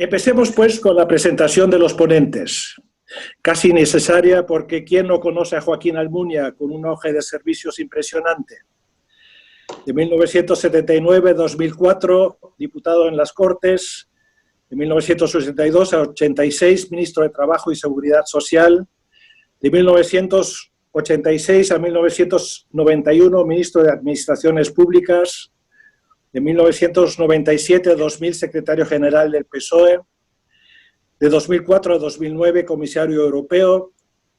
Empecemos, pues, con la presentación de los ponentes. Casi necesaria porque ¿quién no conoce a Joaquín Almunia con un auge de servicios impresionante? De 1979 a 2004, diputado en las Cortes. De 1982 a 86, ministro de Trabajo y Seguridad Social. De 1986 a 1991, ministro de Administraciones Públicas. De 1997 a 2000, secretario general del PSOE. De 2004 a 2009, comisario europeo.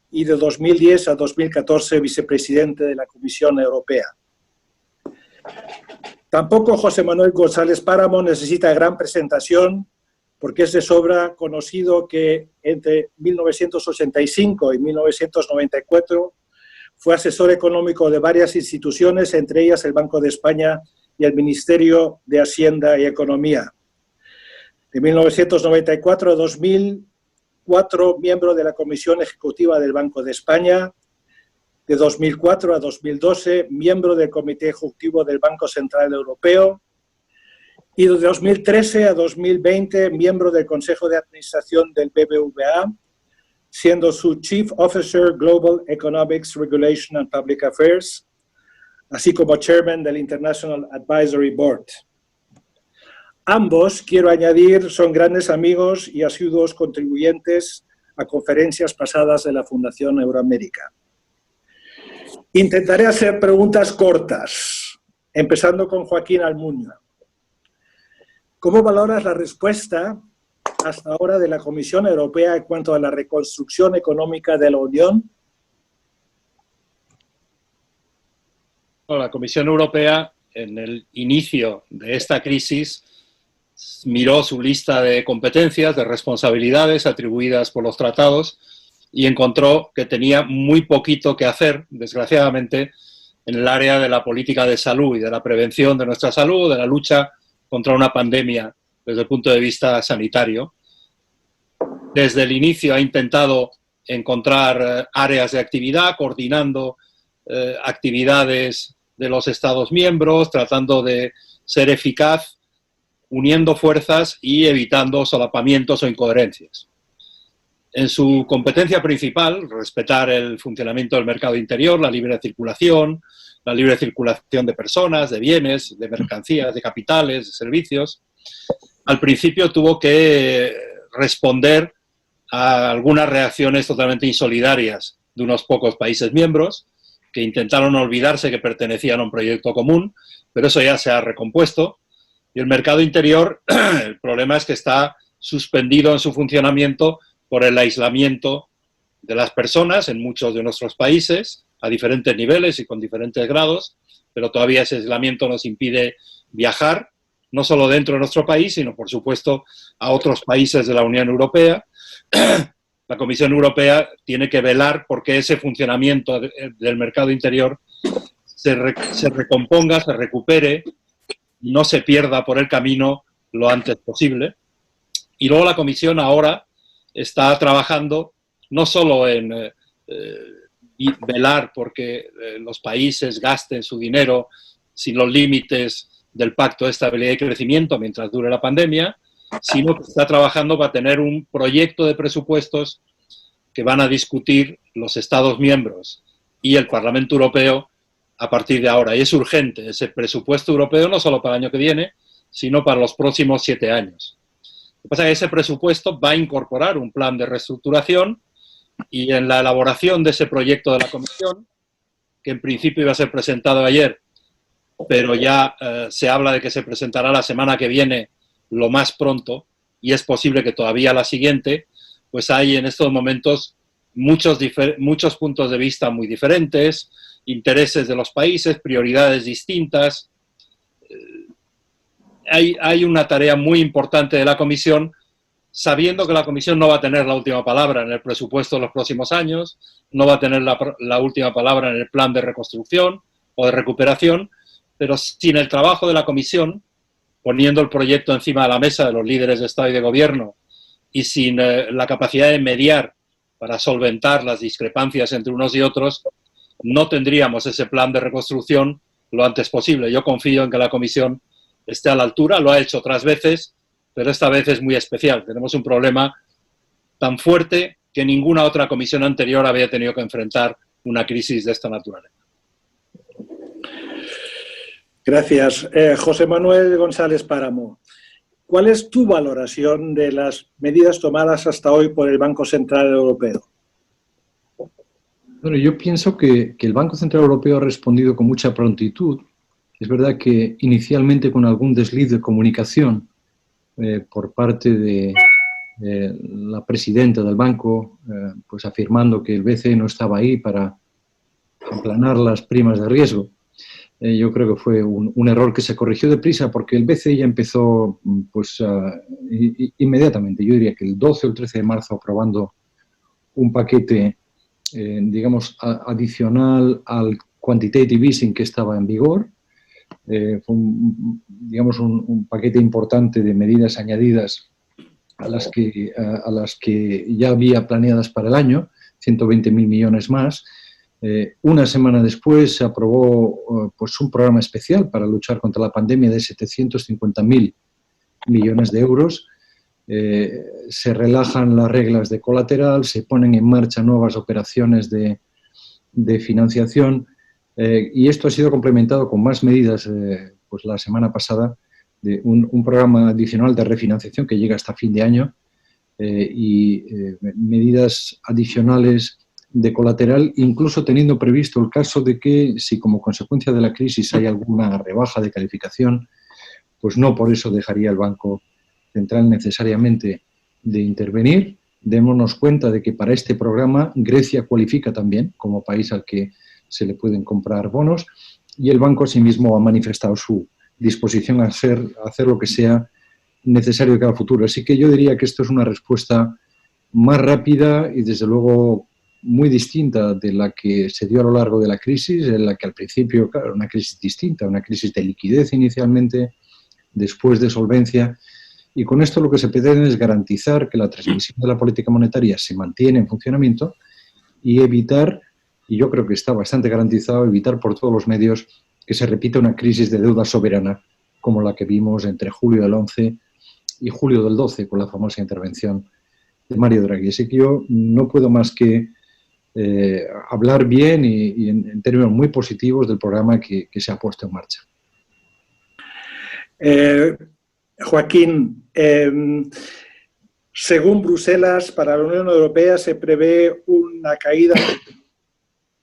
Y de 2010 a 2014, vicepresidente de la Comisión Europea. Tampoco José Manuel González Páramo necesita gran presentación, porque es de sobra conocido que entre 1985 y 1994 fue asesor económico de varias instituciones, entre ellas el Banco de España y el Ministerio de Hacienda y Economía. De 1994 a 2004, miembro de la Comisión Ejecutiva del Banco de España. De 2004 a 2012, miembro del Comité Ejecutivo del Banco Central Europeo. Y de 2013 a 2020, miembro del Consejo de Administración del BBVA, siendo su Chief Officer Global Economics, Regulation and Public Affairs, así como Chairman del International Advisory Board. Ambos, quiero añadir, son grandes amigos y asiduos contribuyentes a conferencias pasadas de la Fundación Euroamérica. Intentaré hacer preguntas cortas, empezando con Joaquín Almunia. ¿Cómo valoras la respuesta hasta ahora de la Comisión Europea en cuanto a la reconstrucción económica de la Unión? La Comisión Europea, en el inicio de esta crisis, miró su lista de competencias, de responsabilidades atribuidas por los tratados y encontró que tenía muy poquito que hacer, desgraciadamente, en el área de la política de salud y de la prevención de nuestra salud, de la lucha contra una pandemia desde el punto de vista sanitario. Desde el inicio ha intentado encontrar áreas de actividad, coordinando actividades de los Estados miembros, tratando de ser eficaz, uniendo fuerzas y evitando solapamientos o incoherencias. En su competencia principal, respetar el funcionamiento del mercado interior, la libre circulación de personas, de bienes, de mercancías, de capitales, de servicios. Al principio tuvo que responder a algunas reacciones totalmente insolidarias de unos pocos países miembros que intentaron olvidarse que pertenecían a un proyecto común, pero eso ya se ha recompuesto. Y el mercado interior, el problema es que está suspendido en su funcionamiento por el aislamiento de las personas en muchos de nuestros países, a diferentes niveles y con diferentes grados, pero todavía ese aislamiento nos impide viajar, no solo dentro de nuestro país, sino, por supuesto, a otros países de la Unión Europea. La Comisión Europea tiene que velar porque ese funcionamiento del mercado interior se recomponga, se recupere, no se pierda por el camino lo antes posible. Y luego la Comisión ahora está trabajando no solo en velar porque los países gasten su dinero sin los límites del Pacto de Estabilidad y Crecimiento mientras dure la pandemia, sino que está trabajando para tener un proyecto de presupuestos que van a discutir los Estados miembros y el Parlamento Europeo a partir de ahora. Y es urgente ese presupuesto europeo no solo para el año que viene, sino para los próximos 7 años. Lo que pasa es que ese presupuesto va a incorporar un plan de reestructuración y en la elaboración de ese proyecto de la Comisión, que en principio iba a ser presentado ayer, pero ya se habla de que se presentará la semana que viene lo más pronto, y es posible que todavía la siguiente, pues hay en estos momentos muchos puntos de vista muy diferentes, intereses de los países, prioridades distintas. Hay una tarea muy importante de la Comisión, sabiendo que la Comisión no va a tener la última palabra en el presupuesto de los próximos años, no va a tener la última palabra en el plan de reconstrucción o de recuperación, pero sin el trabajo de la Comisión, poniendo el proyecto encima de la mesa de los líderes de Estado y de Gobierno y sin la capacidad de mediar para solventar las discrepancias entre unos y otros, no tendríamos ese plan de reconstrucción lo antes posible. Yo confío en que la Comisión esté a la altura, lo ha hecho otras veces, pero esta vez es muy especial. Tenemos un problema tan fuerte que ninguna otra comisión anterior había tenido que enfrentar una crisis de esta naturaleza. Gracias. José Manuel González Páramo, ¿cuál es tu valoración de las medidas tomadas hasta hoy por el Banco Central Europeo? Bueno, yo pienso que el Banco Central Europeo ha respondido con mucha prontitud. Es verdad que inicialmente con algún desliz de comunicación por parte de la presidenta del banco, pues afirmando que el BCE no estaba ahí para aplanar las primas de riesgo. Yo creo que fue un error que se corrigió deprisa porque el BCE ya empezó pues, inmediatamente, yo diría que el 12 o el 13 de marzo, aprobando un paquete, digamos, adicional al quantitative easing que estaba en vigor. Fue un paquete importante de medidas añadidas a las que ya había planeadas para el año, 120.000 millones más. Una semana después se aprobó pues un programa especial para luchar contra la pandemia de 750.000 millones de euros. Se relajan las reglas de colateral, se ponen en marcha nuevas operaciones de financiación y esto ha sido complementado con más medidas pues la semana pasada de un programa adicional de refinanciación que llega hasta fin de año y medidas adicionales de colateral, incluso teniendo previsto el caso de que si como consecuencia de la crisis hay alguna rebaja de calificación, pues no por eso dejaría el Banco Central necesariamente de intervenir. Démonos cuenta de que para este programa Grecia cualifica también como país al que se le pueden comprar bonos y el banco asimismo ha manifestado su disposición a hacer lo que sea necesario de cara al futuro. Así que yo diría que esto es una respuesta más rápida y desde luego muy distinta de la que se dio a lo largo de la crisis, en la que al principio, claro, una crisis distinta, una crisis de liquidez inicialmente, después de solvencia. Y con esto lo que se pretende es garantizar que la transmisión de la política monetaria se mantiene en funcionamiento y evitar, y yo creo que está bastante garantizado, evitar por todos los medios que se repita una crisis de deuda soberana como la que vimos entre julio del 11 y julio del 12 con la famosa intervención de Mario Draghi. Así que yo no puedo más que hablar bien y en términos muy positivos del programa que se ha puesto en marcha. Joaquín, según Bruselas, para la Unión Europea se prevé una caída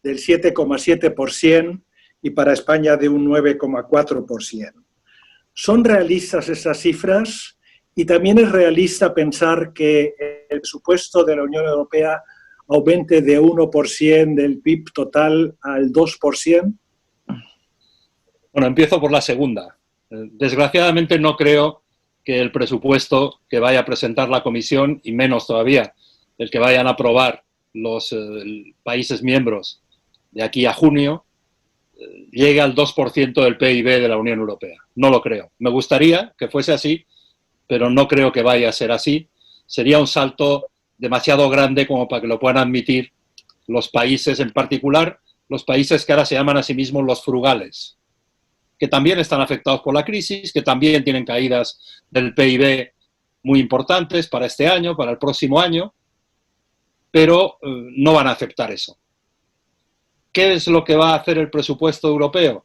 del 7,7% y para España de un 9,4%. ¿Son realistas esas cifras? Y también es realista pensar que el presupuesto de la Unión Europea aumente de 1% del PIB total al 2%. Bueno, empiezo por la segunda. Desgraciadamente no creo que el presupuesto que vaya a presentar la Comisión, y menos todavía el que vayan a aprobar los países miembros de aquí a junio, llegue al 2% del PIB de la Unión Europea. No lo creo. Me gustaría que fuese así, pero no creo que vaya a ser así. Sería un salto demasiado grande como para que lo puedan admitir los países, en particular los países que ahora se llaman a sí mismos los frugales, que también están afectados por la crisis, que también tienen caídas del PIB muy importantes para este año, para el próximo año, pero no van a aceptar eso. ¿Qué es lo que va a hacer el presupuesto europeo?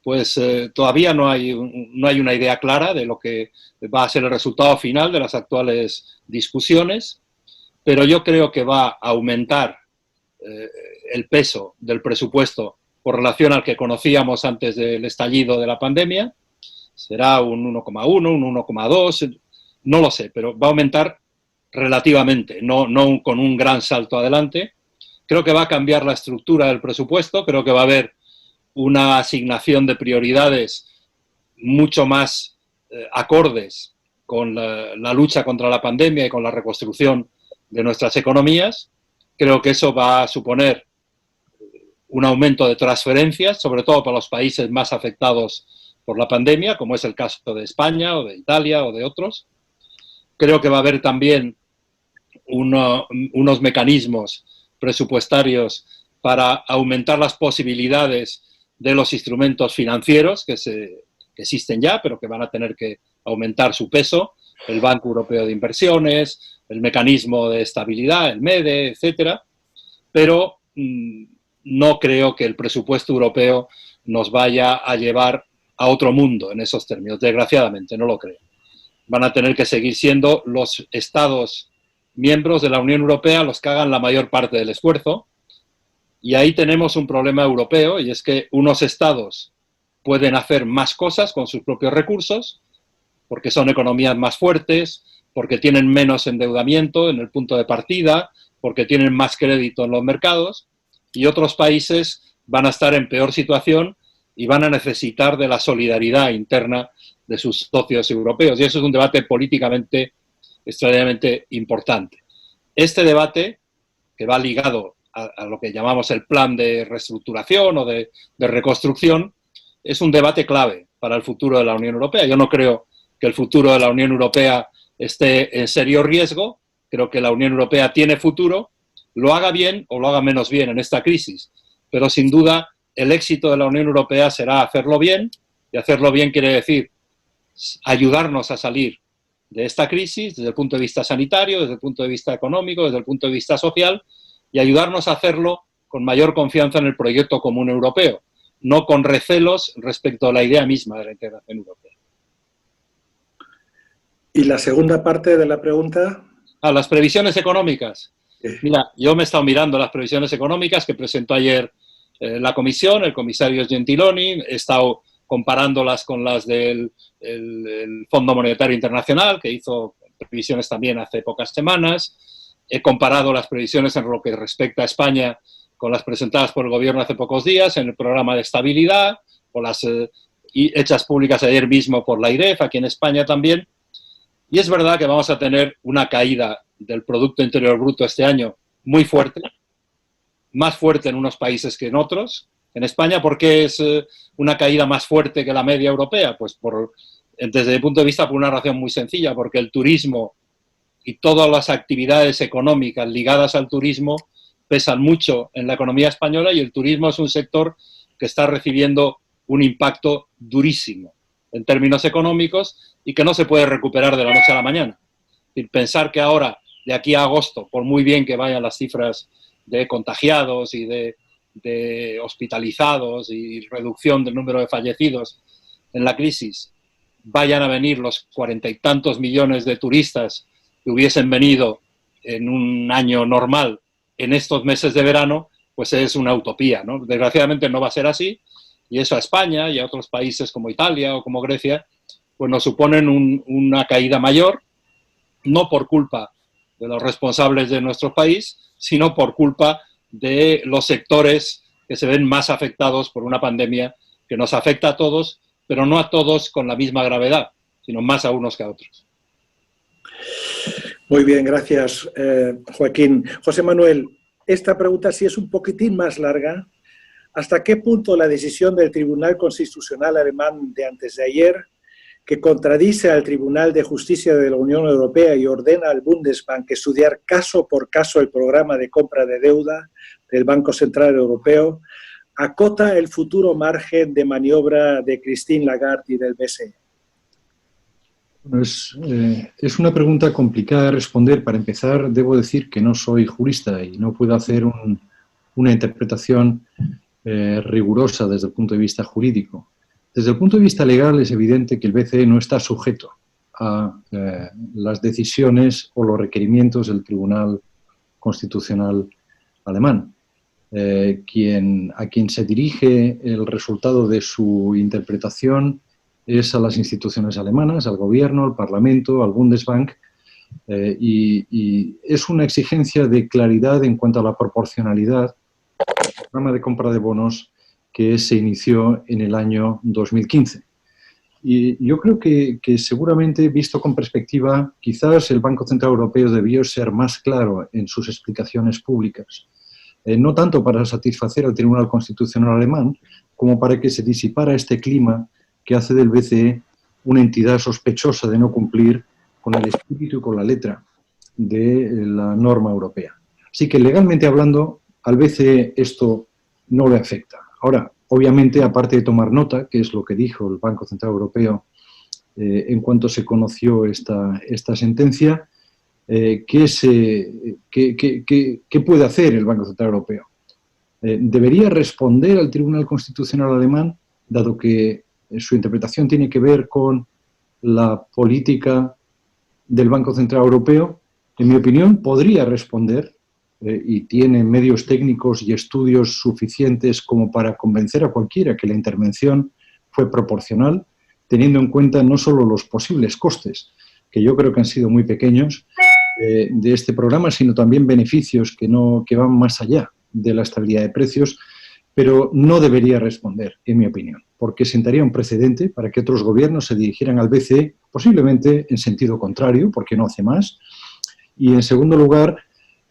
Pues todavía no hay una idea clara de lo que va a ser el resultado final de las actuales discusiones, pero yo creo que va a aumentar el peso del presupuesto con relación al que conocíamos antes del estallido de la pandemia. Será un 1,1, un 1,2, no lo sé, pero va a aumentar relativamente, no con un gran salto adelante. Creo que va a cambiar la estructura del presupuesto, creo que va a haber una asignación de prioridades mucho más acordes con la lucha contra la pandemia y con la reconstrucción de nuestras economías. Creo que eso va a suponer un aumento de transferencias, sobre todo para los países más afectados por la pandemia, como es el caso de España o de Italia o de otros. Creo que va a haber también unos mecanismos presupuestarios para aumentar las posibilidades de los instrumentos financieros que existen ya, pero que van a tener que aumentar su peso. el Banco Europeo de Inversiones, el Mecanismo de Estabilidad, el MEDE, etcétera, pero no creo que el presupuesto europeo nos vaya a llevar a otro mundo en esos términos, desgraciadamente, no lo creo. Van a tener que seguir siendo los Estados miembros de la Unión Europea los que hagan la mayor parte del esfuerzo, y ahí tenemos un problema europeo, y es que unos Estados pueden hacer más cosas con sus propios recursos, porque son economías más fuertes, porque tienen menos endeudamiento en el punto de partida, porque tienen más crédito en los mercados, y otros países van a estar en peor situación y van a necesitar de la solidaridad interna de sus socios europeos. Y eso es un debate políticamente extraordinariamente importante. Este debate, que va ligado a lo que llamamos el plan de reestructuración o de reconstrucción, es un debate clave para el futuro de la Unión Europea. Yo no creo que el futuro de la Unión Europea esté en serio riesgo. Creo que la Unión Europea tiene futuro, lo haga bien o lo haga menos bien en esta crisis. Pero sin duda el éxito de la Unión Europea será hacerlo bien, y hacerlo bien quiere decir ayudarnos a salir de esta crisis desde el punto de vista sanitario, desde el punto de vista económico, desde el punto de vista social, y ayudarnos a hacerlo con mayor confianza en el proyecto común europeo, no con recelos respecto a la idea misma de la integración europea. ¿Y la segunda parte de la pregunta? Las previsiones económicas. Mira, yo me he estado mirando las previsiones económicas que presentó ayer la Comisión, el comisario Gentiloni, he estado comparándolas con las del el Fondo Monetario Internacional, que hizo previsiones también hace pocas semanas. He comparado las previsiones en lo que respecta a España con las presentadas por el Gobierno hace pocos días en el programa de estabilidad, o las hechas públicas ayer mismo por la IREF, aquí en España también. Y es verdad que vamos a tener una caída del Producto Interior Bruto este año muy fuerte, más fuerte en unos países que en otros. En España, ¿por qué es una caída más fuerte que la media europea? Pues desde mi punto de vista, por una razón muy sencilla, porque el turismo y todas las actividades económicas ligadas al turismo pesan mucho en la economía española, y el turismo es un sector que está recibiendo un impacto durísimo en términos económicos y que no se puede recuperar de la noche a la mañana. Y pensar que ahora, de aquí a agosto, por muy bien que vayan las cifras de contagiados y de hospitalizados y reducción del número de fallecidos en la crisis, vayan a venir los 40 y tantos millones de turistas que hubiesen venido en un año normal en estos meses de verano, pues es una utopía, ¿no? Desgraciadamente no va a ser así, y eso a España y a otros países como Italia o como Grecia, pues nos suponen una caída mayor, no por culpa de los responsables de nuestro país, sino por culpa de los sectores que se ven más afectados por una pandemia que nos afecta a todos, pero no a todos con la misma gravedad, sino más a unos que a otros. Muy bien, gracias, Joaquín. José Manuel, esta pregunta sí es un poquitín más larga. ¿Hasta qué punto la decisión del Tribunal Constitucional alemán de antes de ayer, que contradice al Tribunal de Justicia de la Unión Europea y ordena al Bundesbank estudiar caso por caso el programa de compra de deuda del Banco Central Europeo, acota el futuro margen de maniobra de Christine Lagarde y del BCE? Bueno, es una pregunta complicada de responder. Para empezar, debo decir que no soy jurista y no puedo hacer una interpretación rigurosa desde el punto de vista jurídico. Desde el punto de vista legal es evidente que el BCE no está sujeto a las decisiones o los requerimientos del Tribunal Constitucional alemán. A quien se dirige el resultado de su interpretación es a las instituciones alemanas, al gobierno, al Parlamento, al Bundesbank, y es una exigencia de claridad en cuanto a la proporcionalidad del programa de compra de bonos que se inició en el año 2015. Y yo creo que seguramente, visto con perspectiva, quizás el Banco Central Europeo debió ser más claro en sus explicaciones públicas. No tanto para satisfacer al Tribunal Constitucional alemán, como para que se disipara este clima que hace del BCE una entidad sospechosa de no cumplir con el espíritu y con la letra de la norma europea. Así que, legalmente hablando, al BCE esto no le afecta. Ahora, obviamente, aparte de tomar nota, que es lo que dijo el Banco Central Europeo en cuanto se conoció esta sentencia. ¿Qué puede hacer el Banco Central Europeo? ¿Debería responder al Tribunal Constitucional alemán, dado que su interpretación tiene que ver con la política del Banco Central Europeo? En mi opinión, podría responder y tiene medios técnicos y estudios suficientes como para convencer a cualquiera que la intervención fue proporcional, teniendo en cuenta no solo los posibles costes, que yo creo que han sido muy pequeños, de este programa, sino también beneficios que van más allá de la estabilidad de precios, pero no debería responder, en mi opinión, porque sentaría un precedente para que otros gobiernos se dirigieran al BCE, posiblemente en sentido contrario, porque no hace más. Y, en segundo lugar,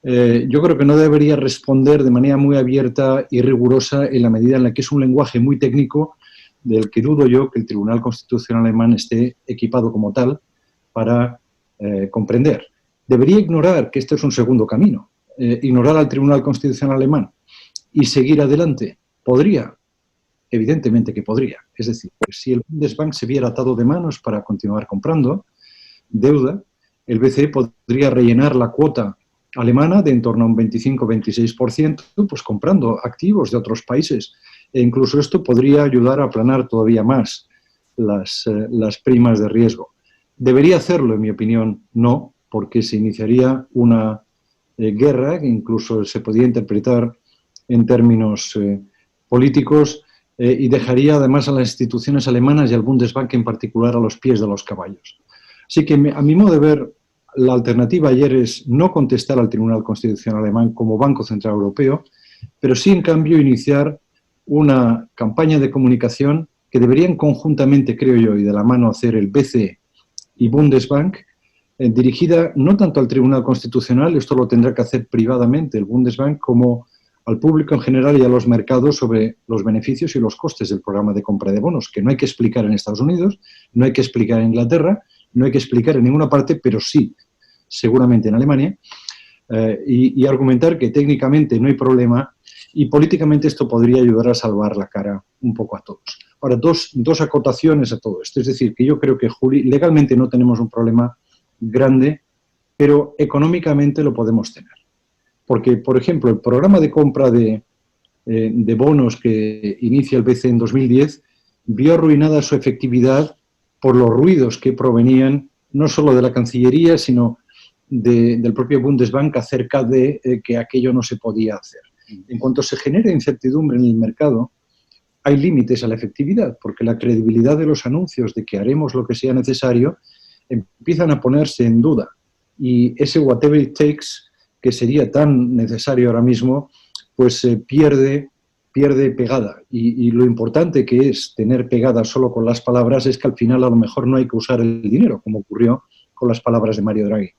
yo creo que no debería responder de manera muy abierta y rigurosa en la medida en la que es un lenguaje muy técnico del que dudo yo que el Tribunal Constitucional alemán esté equipado como tal para comprender. Debería ignorar que este es un segundo camino, ignorar al Tribunal Constitucional alemán y seguir adelante. Podría, evidentemente que podría. Es decir, si el Bundesbank se viera atado de manos para continuar comprando deuda, el BCE podría rellenar la cuota alemana de en torno a un 25-26%, pues comprando activos de otros países. E incluso esto podría ayudar a aplanar todavía más las primas de riesgo. ¿Debería hacerlo? En mi opinión, no, porque se iniciaría una guerra que incluso se podía interpretar en términos políticos y dejaría además a las instituciones alemanas y al Bundesbank en particular a los pies de los caballos. Así que, a mi modo de ver, la alternativa ayer es no contestar al Tribunal Constitucional alemán como Banco Central Europeo, pero sí, en cambio, iniciar una campaña de comunicación que deberían conjuntamente, creo yo, y de la mano hacer el BCE y Bundesbank, dirigida no tanto al Tribunal Constitucional, esto lo tendrá que hacer privadamente el Bundesbank, como al público en general y a los mercados sobre los beneficios y los costes del programa de compra de bonos, que no hay que explicar en Estados Unidos, no hay que explicar en Inglaterra, no hay que explicar en ninguna parte, pero sí, seguramente en Alemania, y argumentar que técnicamente no hay problema y políticamente esto podría ayudar a salvar la cara un poco a todos. Ahora, dos acotaciones a todo esto. Es decir, que yo creo que legalmente no tenemos un problema grande, pero económicamente lo podemos tener. Porque, por ejemplo, el programa de compra de bonos que inicia el BCE en 2010 vio arruinada su efectividad por los ruidos que provenían no solo de la Cancillería, sino del propio Bundesbank acerca de que aquello no se podía hacer. En cuanto se genera incertidumbre en el mercado, hay límites a la efectividad, porque la credibilidad de los anuncios de que haremos lo que sea necesario empiezan a ponerse en duda. Y ese whatever it takes, que sería tan necesario ahora mismo, pues pierde pegada. Y lo importante que es tener pegada solo con las palabras es que al final a lo mejor no hay que usar el dinero, como ocurrió con las palabras de Mario Draghi.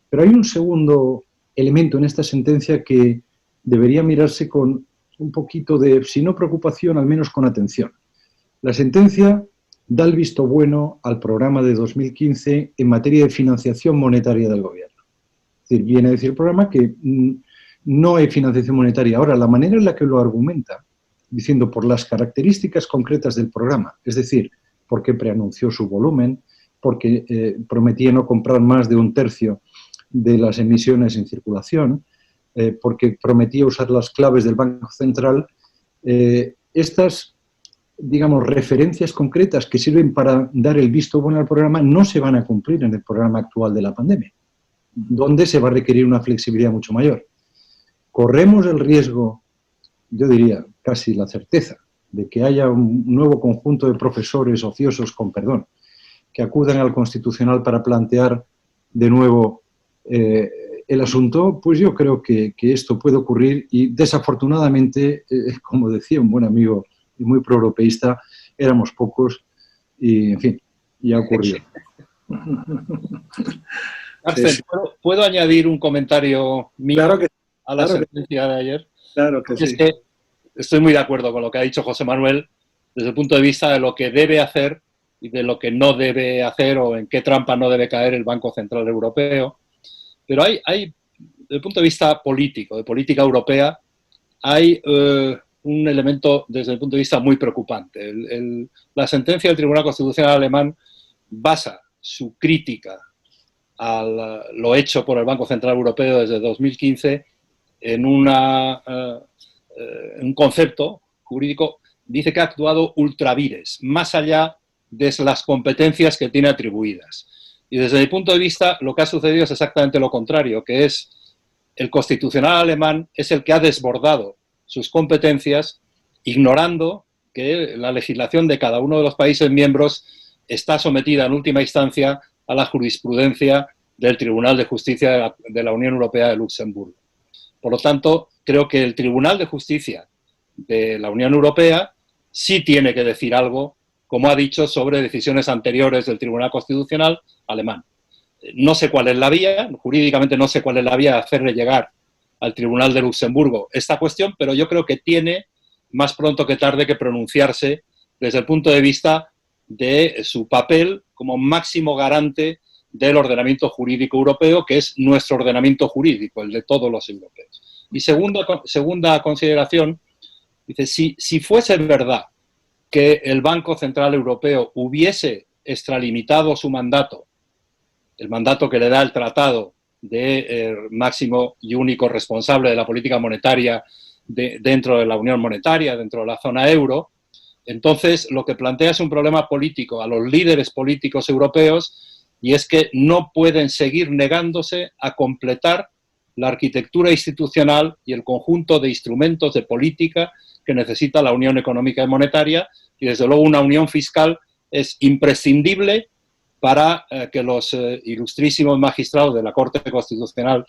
Pero hay un segundo elemento en esta sentencia que debería mirarse con un poquito de, si no preocupación, al menos con atención. La sentencia da el visto bueno al programa de 2015 en materia de financiación monetaria del gobierno. Es decir, viene a decir el programa que no hay financiación monetaria. Ahora, la manera en la que lo argumenta, diciendo por las características concretas del programa, es decir, porque preanunció su volumen, porque prometía no comprar más de un tercio de las emisiones en circulación, porque prometía usar las claves del Banco Central, estas, digamos, referencias concretas que sirven para dar el visto bueno al programa no se van a cumplir en el programa actual de la pandemia, donde se va a requerir una flexibilidad mucho mayor. Corremos el riesgo, yo diría casi la certeza, de que haya un nuevo conjunto de profesores ociosos, con perdón, que acudan al Constitucional para plantear de nuevo el asunto. Pues yo creo que esto puede ocurrir y desafortunadamente, como decía un buen amigo y muy proeuropeísta, éramos pocos y, en fin, ya ocurrió. Arce, ¿puedo añadir un comentario mío a la sentencia de ayer? Claro que sí. Es que estoy muy de acuerdo con lo que ha dicho José Manuel desde el punto de vista de lo que debe hacer y de lo que no debe hacer o en qué trampa no debe caer el Banco Central Europeo. Pero hay desde el punto de vista político, de política europea, hay un elemento desde el punto de vista muy preocupante. La sentencia del Tribunal Constitucional alemán basa su crítica a lo hecho por el Banco Central Europeo desde 2015 en un concepto jurídico. Dice que ha actuado ultra vires, más allá de las competencias que tiene atribuidas. Y desde mi punto de vista, lo que ha sucedido es exactamente lo contrario, que es el Constitucional alemán es el que ha desbordado sus competencias, ignorando que la legislación de cada uno de los países miembros está sometida en última instancia a la jurisprudencia del Tribunal de Justicia de la Unión Europea de Luxemburgo. Por lo tanto, creo que el Tribunal de Justicia de la Unión Europea sí tiene que decir algo, como ha dicho, sobre decisiones anteriores del Tribunal Constitucional alemán. No sé cuál es la vía, jurídicamente no sé cuál es la vía de hacerle llegar al Tribunal de Luxemburgo esta cuestión, pero yo creo que tiene más pronto que tarde que pronunciarse desde el punto de vista de su papel como máximo garante del ordenamiento jurídico europeo, que es nuestro ordenamiento jurídico, el de todos los europeos. Y segunda consideración, dice, si fuese verdad que el Banco Central Europeo hubiese extralimitado su mandato, el mandato que le da el tratado de máximo y único responsable de la política monetaria dentro de la Unión Monetaria, dentro de la zona euro, entonces lo que plantea es un problema político a los líderes políticos europeos, y es que no pueden seguir negándose a completar la arquitectura institucional y el conjunto de instrumentos de política que necesita la Unión Económica y Monetaria, y desde luego una unión fiscal es imprescindible para que los ilustrísimos magistrados de la Corte Constitucional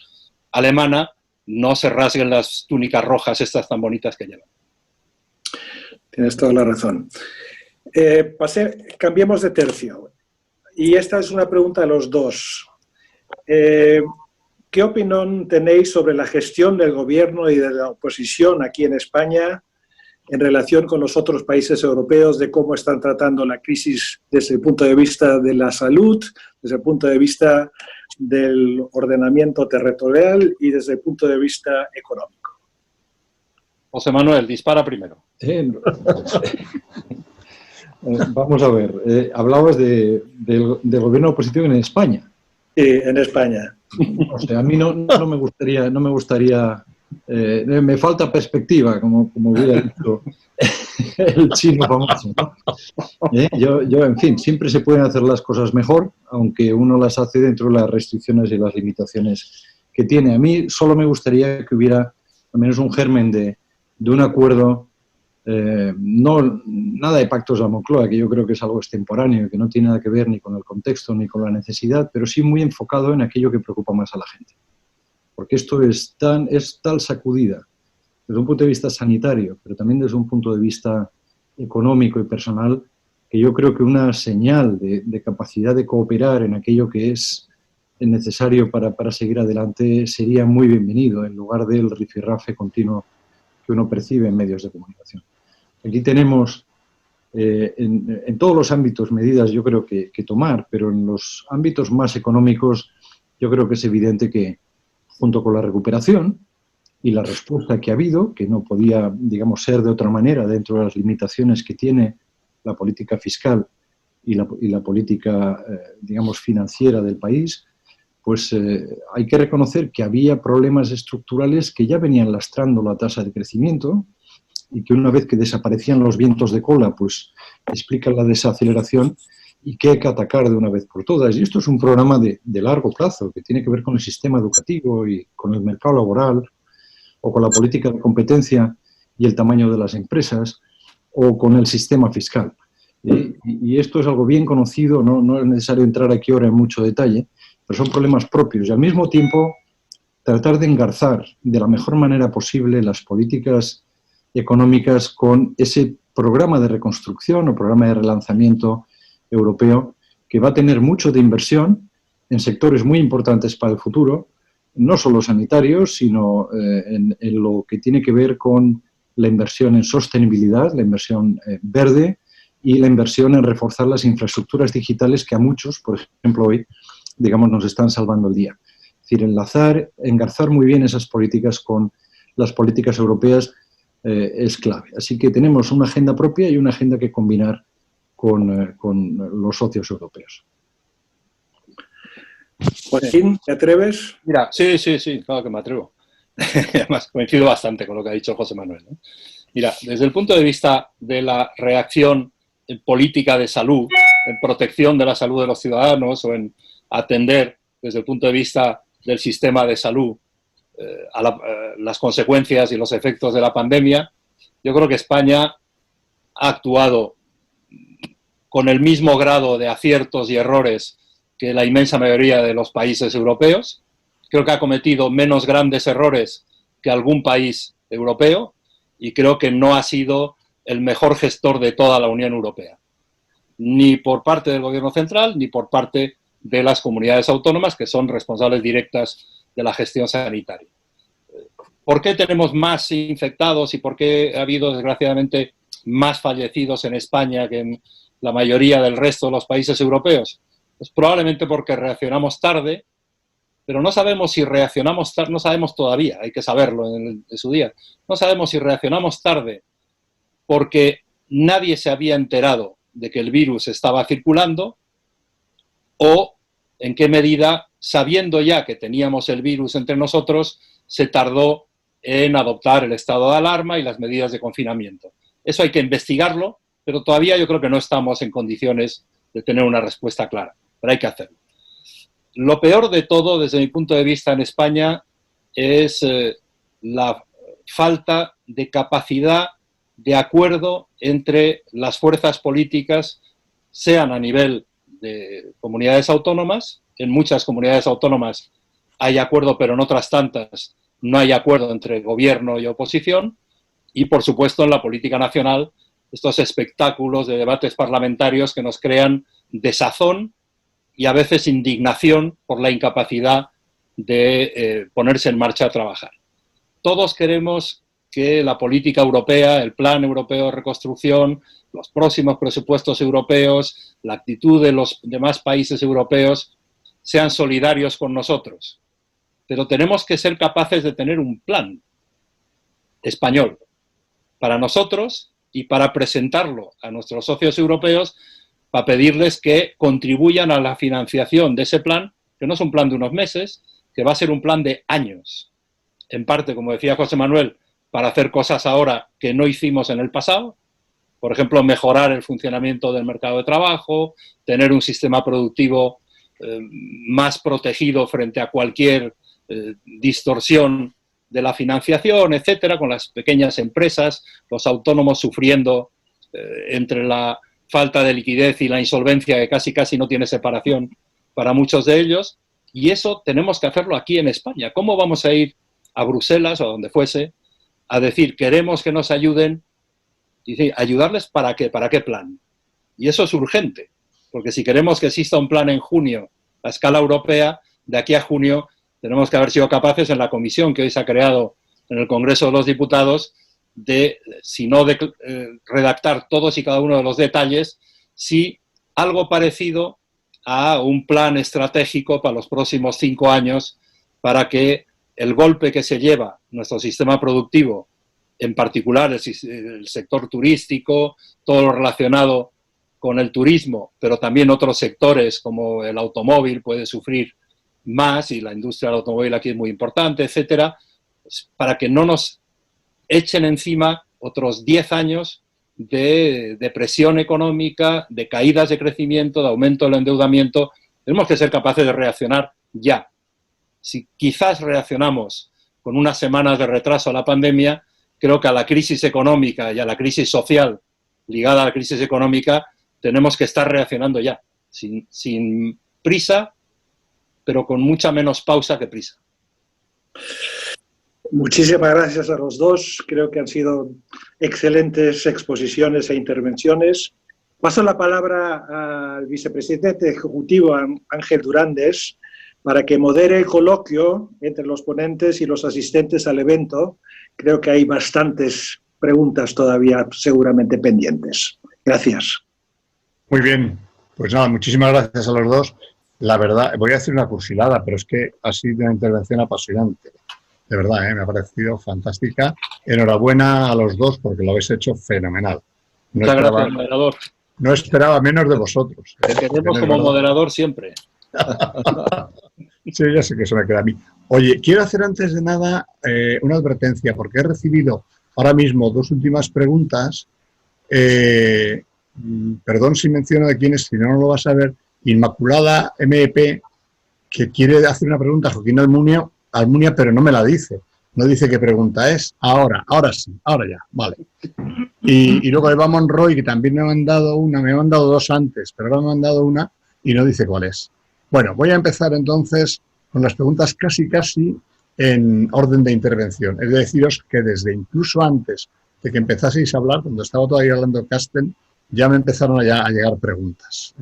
alemana no se rasguen las túnicas rojas estas tan bonitas que llevan. Tienes toda la razón. Cambiemos de tercio. Y esta es una pregunta a los dos. ¿Qué opinión tenéis sobre la gestión del gobierno y de la oposición aquí en España en relación con los otros países europeos, de cómo están tratando la crisis desde el punto de vista de la salud, desde el punto de vista del ordenamiento territorial y desde el punto de vista económico? José Manuel, dispara primero. Vamos a ver, hablabas del gobierno oposición en España. Sí, en España. O sea, a mí no me gustaría, me falta perspectiva, como hubiera dicho el chino famoso, ¿no? Yo, en fin, siempre se pueden hacer las cosas mejor, aunque uno las hace dentro de las restricciones y las limitaciones que tiene. A mí solo me gustaría que hubiera al menos un germen de un acuerdo. Nada de pactos de la Moncloa, que yo creo que es algo extemporáneo, que no tiene nada que ver ni con el contexto ni con la necesidad, pero sí muy enfocado en aquello que preocupa más a la gente. Porque esto es tal sacudida, desde un punto de vista sanitario, pero también desde un punto de vista económico y personal, que yo creo que una señal de capacidad de cooperar en aquello que es necesario para seguir adelante sería muy bienvenido, en lugar del rifirrafe continuo que uno percibe en medios de comunicación. Aquí tenemos en todos los ámbitos medidas, yo creo que tomar, pero en los ámbitos más económicos yo creo que es evidente que junto con la recuperación y la respuesta que ha habido, que no podía, digamos, ser de otra manera dentro de las limitaciones que tiene la política fiscal y la política, digamos, financiera del país, pues hay que reconocer que había problemas estructurales que ya venían lastrando la tasa de crecimiento y que una vez que desaparecían los vientos de cola, pues explican la desaceleración y que hay que atacar de una vez por todas. Y esto es un programa de largo plazo que tiene que ver con el sistema educativo y con el mercado laboral o con la política de competencia y el tamaño de las empresas o con el sistema fiscal. Y esto es algo bien conocido, no es necesario entrar aquí ahora en mucho detalle, pero son problemas propios y al mismo tiempo tratar de engarzar de la mejor manera posible las políticas económicas con ese programa de reconstrucción o programa de relanzamiento europeo que va a tener mucho de inversión en sectores muy importantes para el futuro, no solo sanitarios, sino en lo que tiene que ver con la inversión en sostenibilidad, la inversión verde y la inversión en reforzar las infraestructuras digitales que a muchos, por ejemplo hoy, digamos, nos están salvando el día. Es decir, engarzar muy bien esas políticas con las políticas europeas es clave. Así que tenemos una agenda propia y una agenda que combinar con los socios europeos. Joaquín, ¿te atreves? Mira, sí, claro que me atrevo. Además, coincido bastante con lo que ha dicho José Manuel, ¿no? Mira, desde el punto de vista de la reacción en política de salud, en protección de la salud de los ciudadanos o en atender desde el punto de vista del sistema de salud las consecuencias y los efectos de la pandemia, yo creo que España ha actuado con el mismo grado de aciertos y errores que la inmensa mayoría de los países europeos. Creo que ha cometido menos grandes errores que algún país europeo y creo que no ha sido el mejor gestor de toda la Unión Europea, ni por parte del Gobierno central ni por parte de las comunidades autónomas, que son responsables directas de la gestión sanitaria. ¿Por qué tenemos más infectados y por qué ha habido, desgraciadamente, más fallecidos en España que en la mayoría del resto de los países europeos? Pues probablemente porque reaccionamos tarde, pero no sabemos si reaccionamos tarde, no sabemos todavía, hay que saberlo en su día, no sabemos si reaccionamos tarde porque nadie se había enterado de que el virus estaba circulando o en qué medida, sabiendo ya que teníamos el virus entre nosotros, se tardó en adoptar el estado de alarma y las medidas de confinamiento. Eso hay que investigarlo, pero todavía yo creo que no estamos en condiciones de tener una respuesta clara, pero hay que hacerlo. Lo peor de todo, desde mi punto de vista en España, es la falta de capacidad de acuerdo entre las fuerzas políticas, sean a nivel de comunidades autónomas. En muchas comunidades autónomas hay acuerdo, pero en otras tantas no hay acuerdo entre gobierno y oposición. Y, por supuesto, en la política nacional, estos espectáculos de debates parlamentarios que nos crean desazón y a veces indignación por la incapacidad de ponerse en marcha a trabajar. Todos queremos que la política europea, el Plan Europeo de Reconstrucción, los próximos presupuestos europeos, la actitud de los demás países europeos sean solidarios con nosotros. Pero tenemos que ser capaces de tener un plan español para nosotros y para presentarlo a nuestros socios europeos, para pedirles que contribuyan a la financiación de ese plan, que no es un plan de unos meses, que va a ser un plan de años. En parte, como decía José Manuel, para hacer cosas ahora que no hicimos en el pasado. Por ejemplo, mejorar el funcionamiento del mercado de trabajo, tener un sistema productivo más protegido frente a cualquier distorsión de la financiación, etcétera, con las pequeñas empresas, los autónomos sufriendo entre la falta de liquidez y la insolvencia, que casi no tiene separación para muchos de ellos. Y eso tenemos que hacerlo aquí en España. ¿Cómo vamos a ir a Bruselas o a donde fuese a decir queremos que nos ayuden? Y decir, ¿ayudarles para qué? ¿Para qué plan? Y eso es urgente, porque si queremos que exista un plan en junio a escala europea, de aquí a junio tenemos que haber sido capaces en la comisión que hoy se ha creado en el Congreso de los Diputados de, si no de redactar todos y cada uno de los detalles, sí algo parecido a un plan estratégico para los próximos 5 años para que el golpe que se lleva nuestro sistema productivo, en particular el sector turístico, todo lo relacionado con el turismo, pero también otros sectores como el automóvil puede sufrir más, y la industria del automóvil aquí es muy importante, etcétera, pues para que no nos echen encima otros 10 años de depresión económica, de caídas de crecimiento, de aumento del endeudamiento. Tenemos que ser capaces de reaccionar ya. Si quizás reaccionamos con unas semanas de retraso a la pandemia, creo que a la crisis económica y a la crisis social ligada a la crisis económica tenemos que estar reaccionando ya, sin prisa, pero con mucha menos pausa que prisa. Muchísimas gracias a los dos. Creo que han sido excelentes exposiciones e intervenciones. Paso la palabra al vicepresidente ejecutivo, Ángel Durandés, para que modere el coloquio entre los ponentes y los asistentes al evento. Creo que hay bastantes preguntas todavía seguramente pendientes. Gracias. Muy bien. Pues nada, muchísimas gracias a los dos. La verdad, voy a decir una cursilada, pero es que ha sido una intervención apasionante. De verdad, me ha parecido fantástica. Enhorabuena a los dos porque lo habéis hecho fenomenal. Muchas gracias, moderador. no esperaba menos de vosotros. Te queremos como moderador siempre. Sí, ya sé que eso me queda a mí. Oye, quiero hacer antes de nada una advertencia, porque he recibido ahora mismo 2 últimas preguntas. Perdón si menciono de quién es, si no, no lo vas a ver. Inmaculada MEP, que quiere hacer una pregunta a Joaquín Almunia, pero no me la dice. No dice qué pregunta es. Ahora sí, ahora ya, vale. Y luego Eva Monroy, que también me ha mandado una, me ha mandado 2 antes, pero ahora me ha mandado una y no dice cuál es. Bueno, voy a empezar entonces con las preguntas casi en orden de intervención. Es de deciros que desde incluso antes de que empezaseis a hablar, cuando estaba todavía hablando Carsten, ya me empezaron a llegar preguntas.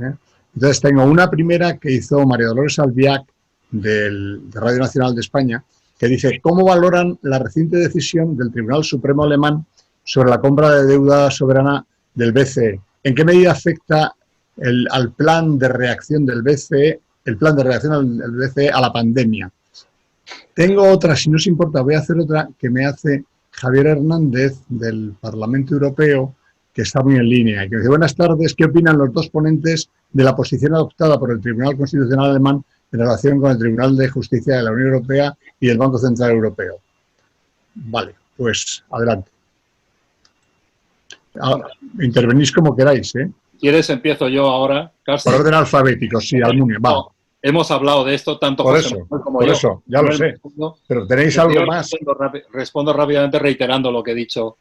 Entonces tengo una primera que hizo María Dolores Albiac de Radio Nacional de España, que dice: ¿cómo valoran la reciente decisión del Tribunal Supremo alemán sobre la compra de deuda soberana del BCE? ¿En qué medida afecta al plan de reacción del BCE, a la pandemia? Tengo otra, si no os importa, voy a hacer otra que me hace Javier Hernández del Parlamento Europeo, que está muy en línea, y que dice: buenas tardes, ¿qué opinan los 2 ponentes de la posición adoptada por el Tribunal Constitucional alemán en relación con el Tribunal de Justicia de la Unión Europea y el Banco Central Europeo? Vale, pues adelante. Intervenís como queráis, ¿eh? ¿Quieres empiezo yo ahora, Carsten? Por orden alfabético, sí, Almunia, va. No, hemos hablado de esto tanto por José eso, Manuel como por yo. eso, ya lo sé. Pero tenéis algo más. Respondo rápidamente reiterando lo que he dicho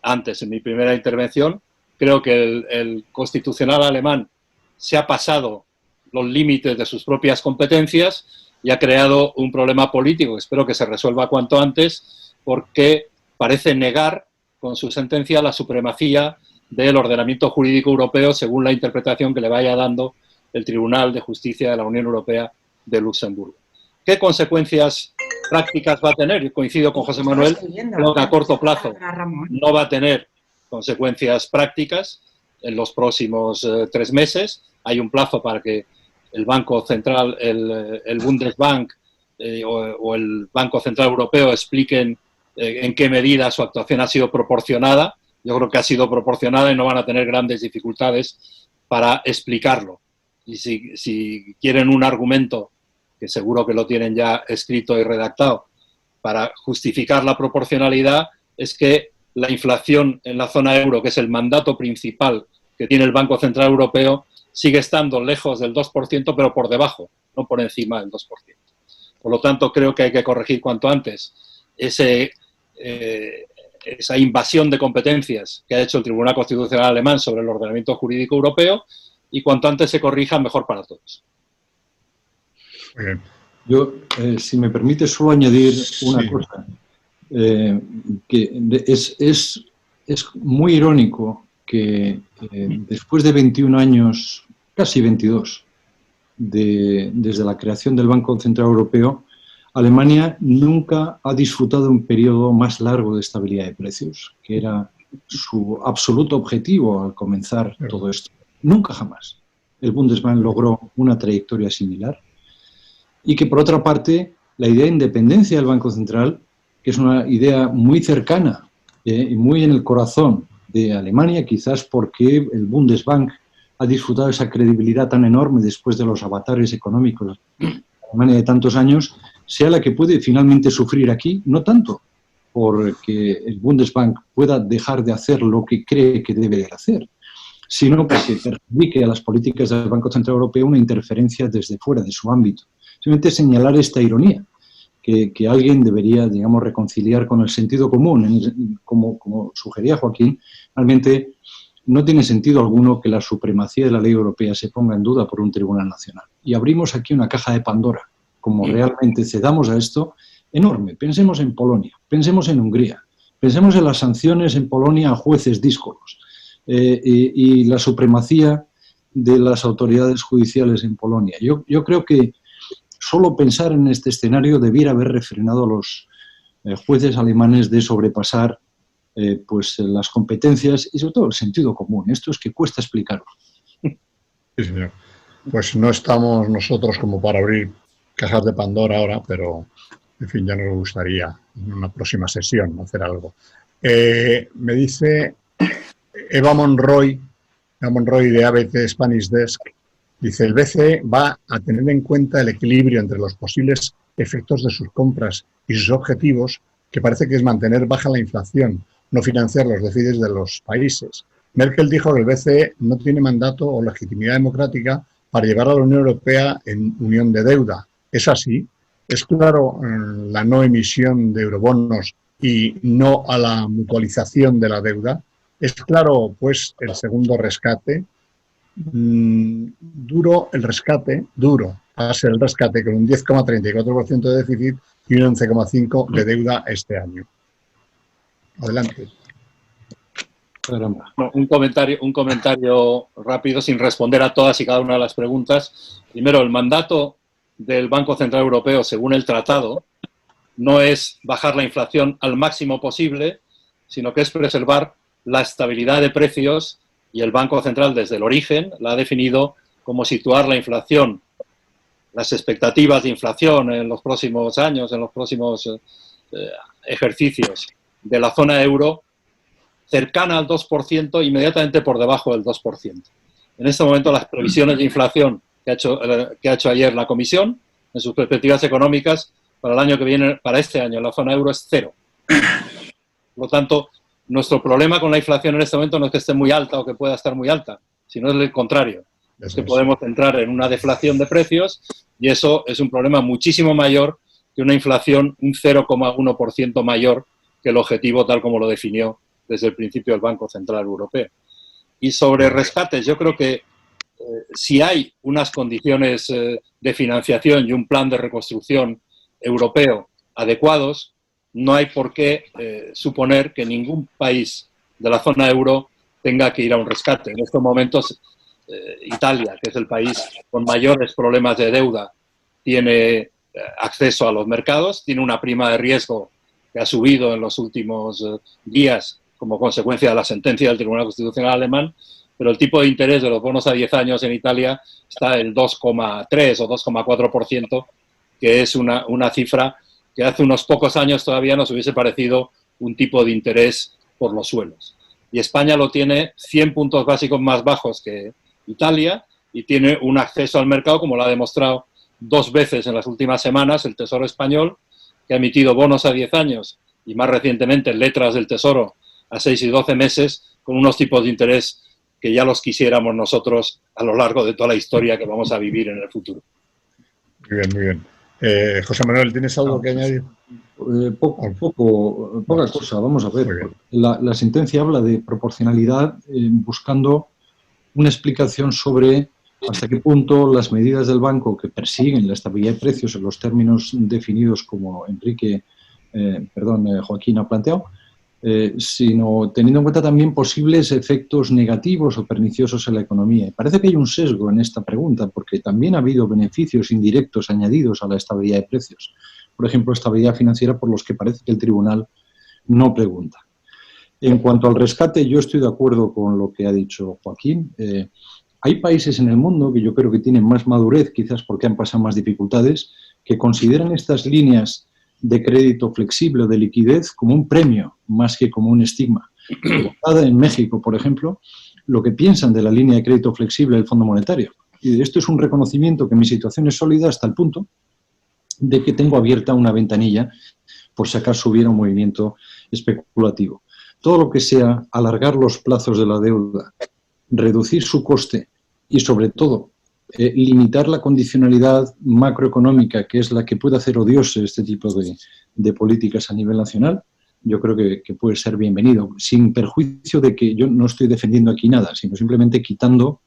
antes en mi primera intervención. Creo que el constitucional alemán se ha pasado los límites de sus propias competencias y ha creado un problema político. Espero que se resuelva cuanto antes, porque parece negar con su sentencia la supremacía del ordenamiento jurídico europeo según la interpretación que le vaya dando el Tribunal de Justicia de la Unión Europea de Luxemburgo. ¿Qué consecuencias prácticas va a tener? Yo coincido con José Manuel, creo que a corto plazo no va a tener consecuencias prácticas en los próximos 3 meses. Hay un plazo para que el Banco Central, el Bundesbank o el Banco Central Europeo expliquen en qué medida su actuación ha sido proporcionada. Yo creo que ha sido proporcionada y no van a tener grandes dificultades para explicarlo. Y si quieren un argumento, que seguro que lo tienen ya escrito y redactado, para justificar la proporcionalidad, es que la inflación en la zona euro, que es el mandato principal que tiene el Banco Central Europeo, sigue estando lejos del 2%, pero por debajo, no por encima del 2%. Por lo tanto, creo que hay que corregir cuanto antes esa invasión de competencias que ha hecho el Tribunal Constitucional alemán sobre el ordenamiento jurídico europeo, y cuanto antes se corrija, mejor para todos. Yo, si me permite, solo añadir una cosa. Que es muy irónico que después de 21 años, casi 22, desde la creación del Banco Central Europeo, Alemania nunca ha disfrutado un periodo más largo de estabilidad de precios, que era su absoluto objetivo al comenzar todo esto. Nunca jamás el Bundesbank logró una trayectoria similar, y que por otra parte la idea de independencia del Banco Central, que es una idea muy cercana y muy en el corazón de Alemania, quizás porque el Bundesbank ha disfrutado esa credibilidad tan enorme después de los avatares económicos de Alemania de tantos años, sea la que puede finalmente sufrir aquí, no tanto porque el Bundesbank pueda dejar de hacer lo que cree que debe de hacer, sino porque perjudique a las políticas del Banco Central Europeo una interferencia desde fuera de su ámbito. Simplemente señalar esta ironía, que alguien debería, digamos, reconciliar con el sentido común, como sugería Joaquín. Realmente no tiene sentido alguno que la supremacía de la ley europea se ponga en duda por un tribunal nacional. Y abrimos aquí una caja de Pandora, como realmente cedamos a esto, enorme. Pensemos en Polonia, pensemos en Hungría, pensemos en las sanciones en Polonia a jueces díscolos y la supremacía de las autoridades judiciales en Polonia. Yo creo que solo pensar en este escenario debiera haber refrenado a los jueces alemanes de sobrepasar pues las competencias y sobre todo el sentido común. Esto es que cuesta explicarlo. Sí, señor. Pues no estamos nosotros como para abrir cajas de Pandora ahora, pero en fin, ya nos gustaría en una próxima sesión hacer algo. Me dice Eva Monroy Monroy de ABC Spanish Desk, dice, el BCE va a tener en cuenta el equilibrio entre los posibles efectos de sus compras y sus objetivos, que parece que es mantener baja la inflación, no financiar los déficits de los países. Merkel dijo que el BCE no tiene mandato o legitimidad democrática para llevar a la Unión Europea en unión de deuda. ¿Es así? ¿Es claro la no emisión de eurobonos y no a la mutualización de la deuda? ¿Es claro, pues, el segundo rescate? Duro el rescate, duro va a ser el rescate con un 10,34% de déficit y un 11,5% de deuda este año. Adelante. Un comentario rápido sin responder a todas y cada una de las preguntas. Primero, el mandato del Banco Central Europeo, según el tratado, no es bajar la inflación al máximo posible, sino que es preservar la estabilidad de precios, y el Banco Central desde el origen la ha definido como situar la inflación, las expectativas de inflación en los próximos años, en los próximos ejercicios de la zona euro, cercana al 2%, inmediatamente por debajo del 2%. En este momento las previsiones de inflación que ha hecho ayer la Comisión, en sus perspectivas económicas, para el año que viene, para este año, en la zona euro es 0. Por lo tanto, nuestro problema con la inflación en este momento no es que esté muy alta o que pueda estar muy alta, sino es el contrario. Es que podemos entrar en una deflación de precios y eso es un problema muchísimo mayor que una inflación un 0,1% mayor que el objetivo tal como lo definió desde el principio el Banco Central Europeo. Y sobre rescates, yo creo que si hay unas condiciones de financiación y un plan de reconstrucción europeo adecuados, no hay por qué suponer que ningún país de la zona euro tenga que ir a un rescate. En estos momentos, Italia, que es el país con mayores problemas de deuda, tiene acceso a los mercados, tiene una prima de riesgo que ha subido en los últimos días como consecuencia de la sentencia del Tribunal Constitucional alemán, pero el tipo de interés de los bonos a 10 años en Italia está en el 2,3 o 2,4%, que es una cifra que hace unos pocos años todavía nos hubiese parecido un tipo de interés por los suelos. Y España lo tiene 100 puntos básicos más bajos que Italia y tiene un acceso al mercado, como lo ha demostrado 2 veces en las últimas semanas el Tesoro Español, que ha emitido bonos a 10 años y más recientemente letras del Tesoro a 6 y 12 meses con unos tipos de interés que ya los quisiéramos nosotros a lo largo de toda la historia que vamos a vivir en el futuro. Muy bien, muy bien. José Manuel, ¿tienes algo que añadir? Poca cosa, vamos a ver. La sentencia habla de proporcionalidad buscando una explicación sobre hasta qué punto las medidas del banco que persiguen la estabilidad de precios en los términos definidos como Joaquín ha planteado, sino teniendo en cuenta también posibles efectos negativos o perniciosos en la economía. Y parece que hay un sesgo en esta pregunta, porque también ha habido beneficios indirectos añadidos a la estabilidad de precios. Por ejemplo, estabilidad financiera por los que parece que el tribunal no pregunta. En cuanto al rescate, yo estoy de acuerdo con lo que ha dicho Joaquín. Hay países en el mundo que yo creo que tienen más madurez, quizás porque han pasado más dificultades, que consideran estas líneas de crédito flexible o de liquidez como un premio, más que como un estigma. En México, por ejemplo, lo que piensan de la línea de crédito flexible del Fondo Monetario. Y esto es un reconocimiento que mi situación es sólida hasta el punto de que tengo abierta una ventanilla por si acaso hubiera un movimiento especulativo. Todo lo que sea alargar los plazos de la deuda, reducir su coste y, sobre todo, limitar la condicionalidad macroeconómica, que es la que puede hacer odioso este tipo de políticas a nivel nacional, yo creo que puede ser bienvenido, sin perjuicio de que yo no estoy defendiendo aquí nada, sino simplemente quitando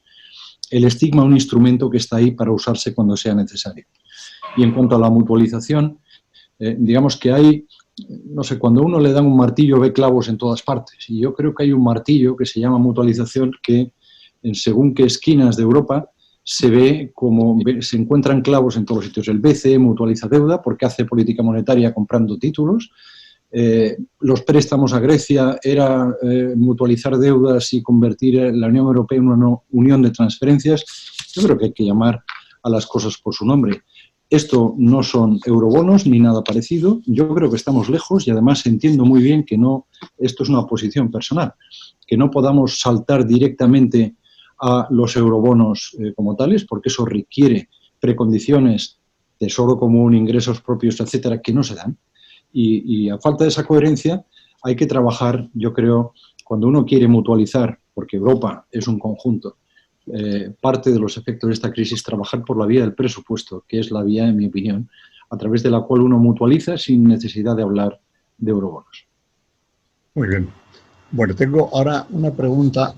el estigma a un instrumento que está ahí para usarse cuando sea necesario. Y en cuanto a la mutualización, digamos que hay, no sé, cuando uno le dan un martillo ve clavos en todas partes, y yo creo que hay un martillo que se llama mutualización que en según qué esquinas de Europa se ve como se encuentran clavos en todos los sitios. El BCE mutualiza deuda porque hace política monetaria comprando títulos. Los préstamos a Grecia era mutualizar deudas y convertir la Unión Europea en una unión de transferencias. Yo creo que hay que llamar a las cosas por su nombre. Esto no son eurobonos ni nada parecido. Yo creo que estamos lejos y además entiendo muy bien que no, esto es una posición personal, que no podamos saltar directamente a los eurobonos como tales, porque eso requiere precondiciones, tesoro común, ingresos propios, etcétera, que no se dan. Y a falta de esa coherencia hay que trabajar, yo creo, cuando uno quiere mutualizar, porque Europa es un conjunto, parte de los efectos de esta crisis, trabajar por la vía del presupuesto, que es la vía, en mi opinión, a través de la cual uno mutualiza sin necesidad de hablar de eurobonos. Muy bien. Bueno, tengo ahora una pregunta.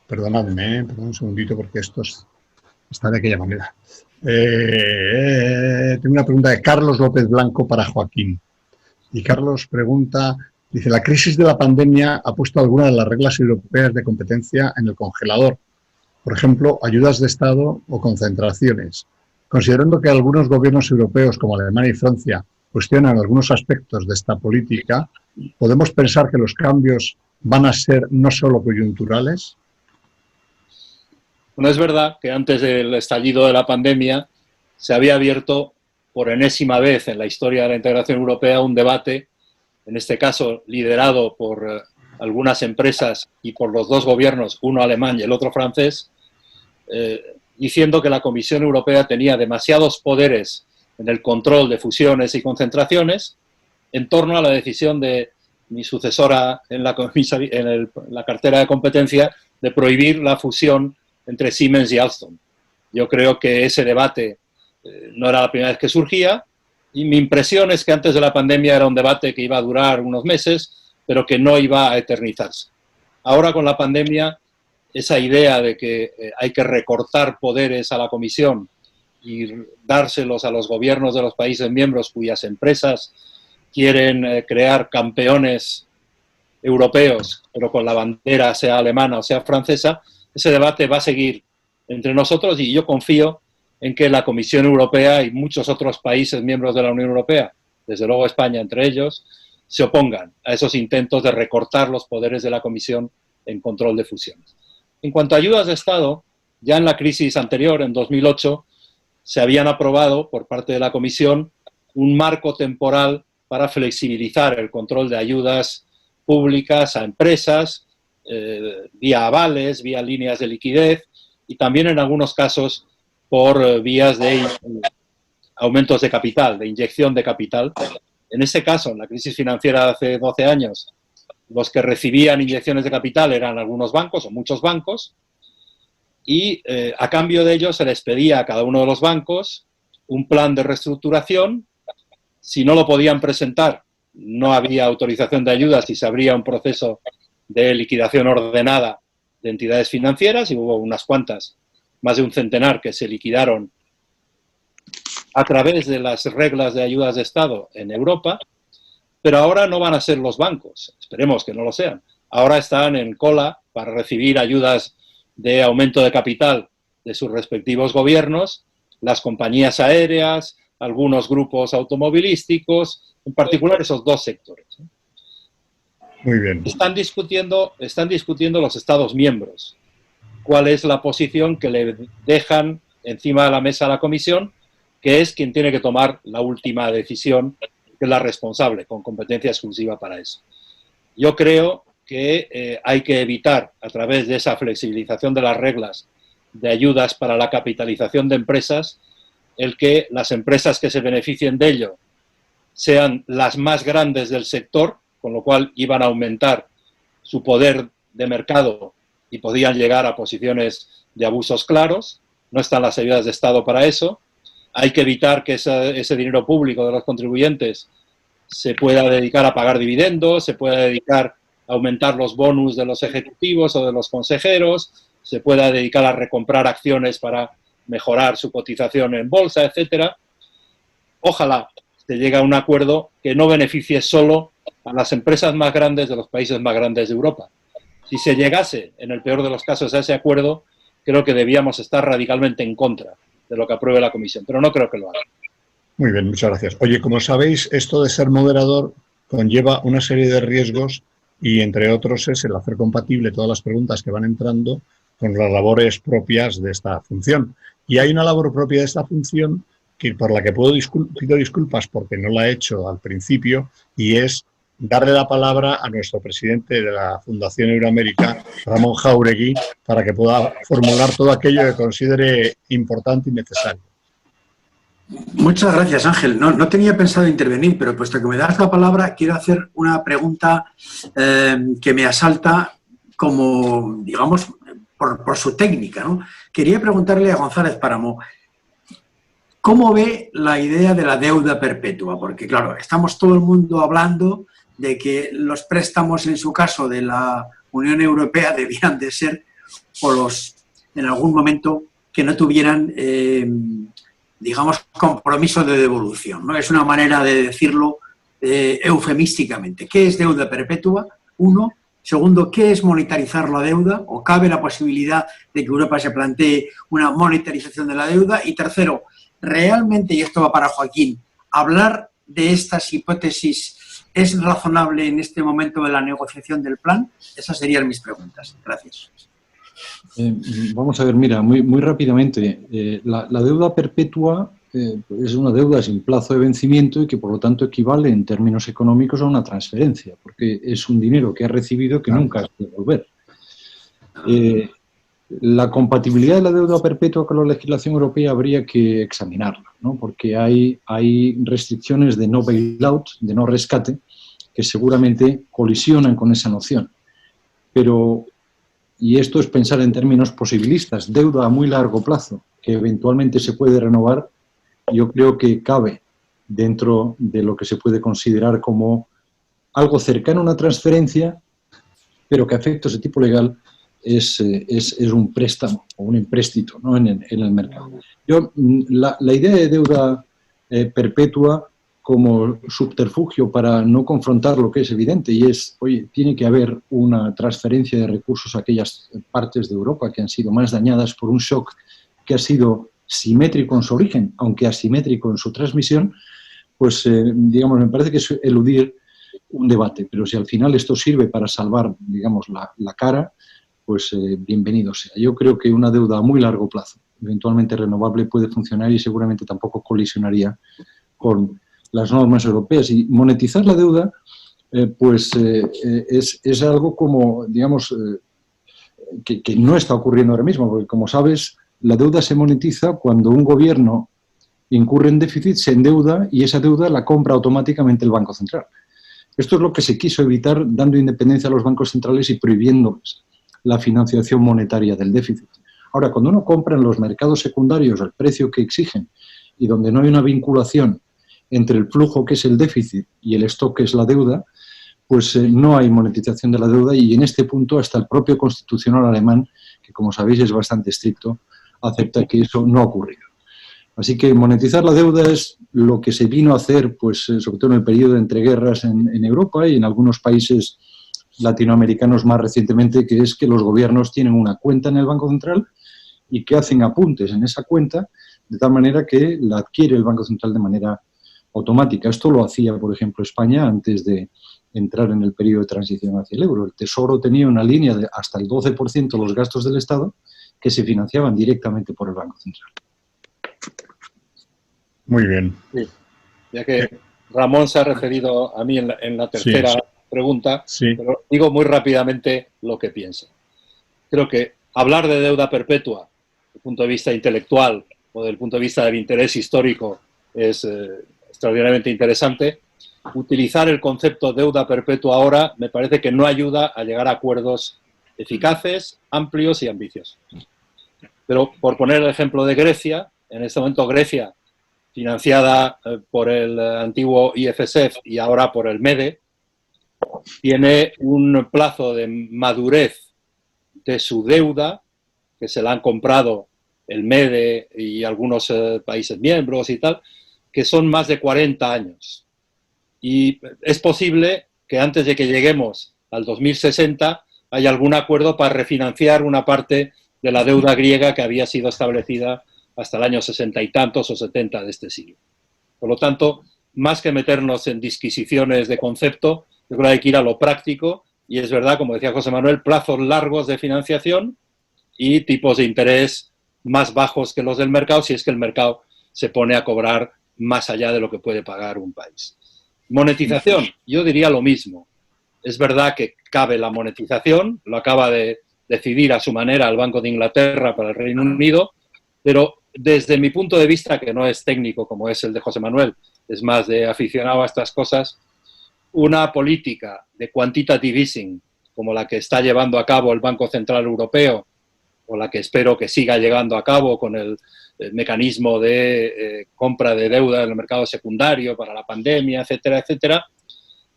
Perdonadme, perdón un segundito porque está de aquella manera. Tengo una pregunta de Carlos López Blanco para Joaquín. Y Carlos pregunta, dice, la crisis de la pandemia ha puesto algunas de las reglas europeas de competencia en el congelador. Por ejemplo, ayudas de Estado o concentraciones. Considerando que algunos gobiernos europeos, como Alemania y Francia, cuestionan algunos aspectos de esta política, ¿podemos pensar que los cambios van a ser no solo coyunturales? Bueno, es verdad que antes del estallido de la pandemia se había abierto por enésima vez en la historia de la integración europea un debate, en este caso liderado por algunas empresas y por los dos gobiernos, uno alemán y el otro francés, diciendo que la Comisión Europea tenía demasiados poderes en el control de fusiones y concentraciones en torno a la decisión de mi sucesora en la cartera de competencia de prohibir la fusión entre Siemens y Alstom. Yo creo que ese debate no era la primera vez que surgía y mi impresión es que antes de la pandemia era un debate que iba a durar unos meses, pero que no iba a eternizarse. Ahora con la pandemia, esa idea de que hay que recortar poderes a la Comisión y dárselos a los gobiernos de los países miembros cuyas empresas quieren crear campeones europeos, pero con la bandera sea alemana o sea francesa, ese debate va a seguir entre nosotros y yo confío en que la Comisión Europea y muchos otros países miembros de la Unión Europea, desde luego España entre ellos, se opongan a esos intentos de recortar los poderes de la Comisión en control de fusiones. En cuanto a ayudas de Estado, ya en la crisis anterior, en 2008, se habían aprobado por parte de la Comisión un marco temporal para flexibilizar el control de ayudas públicas a empresas, vía avales, vía líneas de liquidez y también en algunos casos por vías de aumentos de capital, de inyección de capital. En este caso, en la crisis financiera de hace 12 años, los que recibían inyecciones de capital eran algunos bancos o muchos bancos y a cambio de ello se les pedía a cada uno de los bancos un plan de reestructuración. Si no lo podían presentar, no había autorización de ayudas y se abría un proceso de liquidación ordenada de entidades financieras y hubo unas cuantas, más de un centenar, que se liquidaron a través de las reglas de ayudas de Estado en Europa, pero ahora no van a ser los bancos, esperemos que no lo sean. Ahora están en cola para recibir ayudas de aumento de capital de sus respectivos gobiernos, las compañías aéreas, algunos grupos automovilísticos, en particular esos dos sectores. Muy bien. Están discutiendo los Estados miembros cuál es la posición que le dejan encima de la mesa a la Comisión, que es quien tiene que tomar la última decisión, que es la responsable, con competencia exclusiva para eso. Yo creo que hay que evitar, a través de esa flexibilización de las reglas de ayudas para la capitalización de empresas, el que las empresas que se beneficien de ello sean las más grandes del sector, con lo cual iban a aumentar su poder de mercado y podían llegar a posiciones de abusos claros. No están las ayudas de Estado para eso. Hay que evitar que ese dinero público de los contribuyentes se pueda dedicar a pagar dividendos, se pueda dedicar a aumentar los bonus de los ejecutivos o de los consejeros, se pueda dedicar a recomprar acciones para mejorar su cotización en bolsa, etcétera. Ojalá se llegue a un acuerdo que no beneficie solo a las empresas más grandes de los países más grandes de Europa. Si se llegase, en el peor de los casos, a ese acuerdo, creo que debíamos estar radicalmente en contra de lo que apruebe la Comisión, pero no creo que lo haga. Muy bien, muchas gracias. Oye, como sabéis, esto de ser moderador conlleva una serie de riesgos y, entre otros, es el hacer compatible todas las preguntas que van entrando con las labores propias de esta función. Y hay una labor propia de esta función por la que pido disculpas porque no la he hecho al principio, y es darle la palabra a nuestro presidente de la Fundación Euroamérica, Ramón Jáuregui, para que pueda formular todo aquello que considere importante y necesario. Muchas gracias, Ángel. No tenía pensado intervenir, pero puesto que me das la palabra, quiero hacer una pregunta que me asalta como, digamos, por su técnica, ¿no? Quería preguntarle a González Páramo, ¿cómo ve la idea de la deuda perpetua? Porque, claro, estamos todo el mundo hablando de que los préstamos, en su caso, de la Unión Europea debían de ser, en algún momento, que no tuvieran, digamos, compromiso de devolución, ¿no? Es una manera de decirlo eufemísticamente. ¿Qué es deuda perpetua? Uno. Segundo, ¿qué es monetarizar la deuda? ¿O cabe la posibilidad de que Europa se plantee una monetarización de la deuda? Y tercero, realmente, y esto va para Joaquín, hablar de estas hipótesis es razonable en este momento de la negociación del plan. Esas serían mis preguntas. Gracias. Vamos a ver, mira, muy rápidamente. La deuda perpetua es una deuda sin plazo de vencimiento y que por lo tanto equivale en términos económicos a una transferencia, porque es un dinero que ha recibido que nunca has de devolver. La compatibilidad de la deuda perpetua con la legislación europea habría que examinarla, ¿no? Porque hay restricciones de no bailout, de no rescate, que seguramente colisionan con esa noción. Pero, y esto es pensar en términos posibilistas, deuda a muy largo plazo, que eventualmente se puede renovar, yo creo que cabe dentro de lo que se puede considerar como algo cercano a una transferencia, pero que a efectos de tipo legal es un préstamo o un empréstito, ¿no? en el mercado. La idea de deuda perpetua como subterfugio para no confrontar lo que es evidente, y es, oye, tiene que haber una transferencia de recursos a aquellas partes de Europa que han sido más dañadas por un shock que ha sido simétrico en su origen, aunque asimétrico en su transmisión, pues, digamos, me parece que es eludir un debate. Pero si al final esto sirve para salvar, digamos, la cara, pues bienvenido sea. Yo creo que una deuda a muy largo plazo, eventualmente renovable, puede funcionar y seguramente tampoco colisionaría con las normas europeas. Y monetizar la deuda, es algo como, digamos, que no está ocurriendo ahora mismo, porque como sabes, la deuda se monetiza cuando un gobierno incurre en déficit, se endeuda y esa deuda la compra automáticamente el Banco Central. Esto es lo que se quiso evitar dando independencia a los bancos centrales y prohibiéndoles la financiación monetaria del déficit. Ahora, cuando uno compra en los mercados secundarios al precio que exigen y donde no hay una vinculación entre el flujo, que es el déficit, y el stock, que es la deuda, pues no hay monetización de la deuda, y en este punto hasta el propio constitucional alemán, que como sabéis es bastante estricto, acepta que eso no ha ocurrido. Así que monetizar la deuda es lo que se vino a hacer, pues sobre todo en el periodo de entreguerras en Europa y en algunos países latinoamericanos más recientemente, que es que los gobiernos tienen una cuenta en el Banco Central y que hacen apuntes en esa cuenta de tal manera que la adquiere el Banco Central de manera automática. Esto lo hacía, por ejemplo, España antes de entrar en el periodo de transición hacia el euro. El Tesoro tenía una línea de hasta el 12% de los gastos del Estado que se financiaban directamente por el Banco Central. Muy bien. Sí. Ya que Ramón se ha referido a mí en la tercera pregunta, pero digo muy rápidamente lo que pienso. Creo que hablar de deuda perpetua desde el punto de vista intelectual o desde el punto de vista del interés histórico es extraordinariamente interesante. Utilizar el concepto deuda perpetua ahora me parece que no ayuda a llegar a acuerdos eficaces, amplios y ambiciosos. Pero por poner el ejemplo de Grecia, en este momento Grecia, financiada por el antiguo IFSF y ahora por el MEDE, tiene un plazo de madurez de su deuda, que se la han comprado el MEDE y algunos países miembros y tal, que son más de 40 años. Y es posible que antes de que lleguemos al 2060 haya algún acuerdo para refinanciar una parte de la deuda griega que había sido establecida hasta el año 60 y tantos o 70 de este siglo. Por lo tanto, más que meternos en disquisiciones de concepto, yo creo que hay que ir a lo práctico, y es verdad, como decía José Manuel, plazos largos de financiación y tipos de interés más bajos que los del mercado, si es que el mercado se pone a cobrar más allá de lo que puede pagar un país. Monetización, yo diría lo mismo. Es verdad que cabe la monetización, lo acaba de decidir a su manera el Banco de Inglaterra para el Reino Unido, pero desde mi punto de vista, que no es técnico como es el de José Manuel, es más de aficionado a estas cosas, una política de quantitative easing como la que está llevando a cabo el Banco Central Europeo, o la que espero que siga llegando a cabo con el mecanismo de compra de deuda en el mercado secundario para la pandemia, etcétera, etcétera,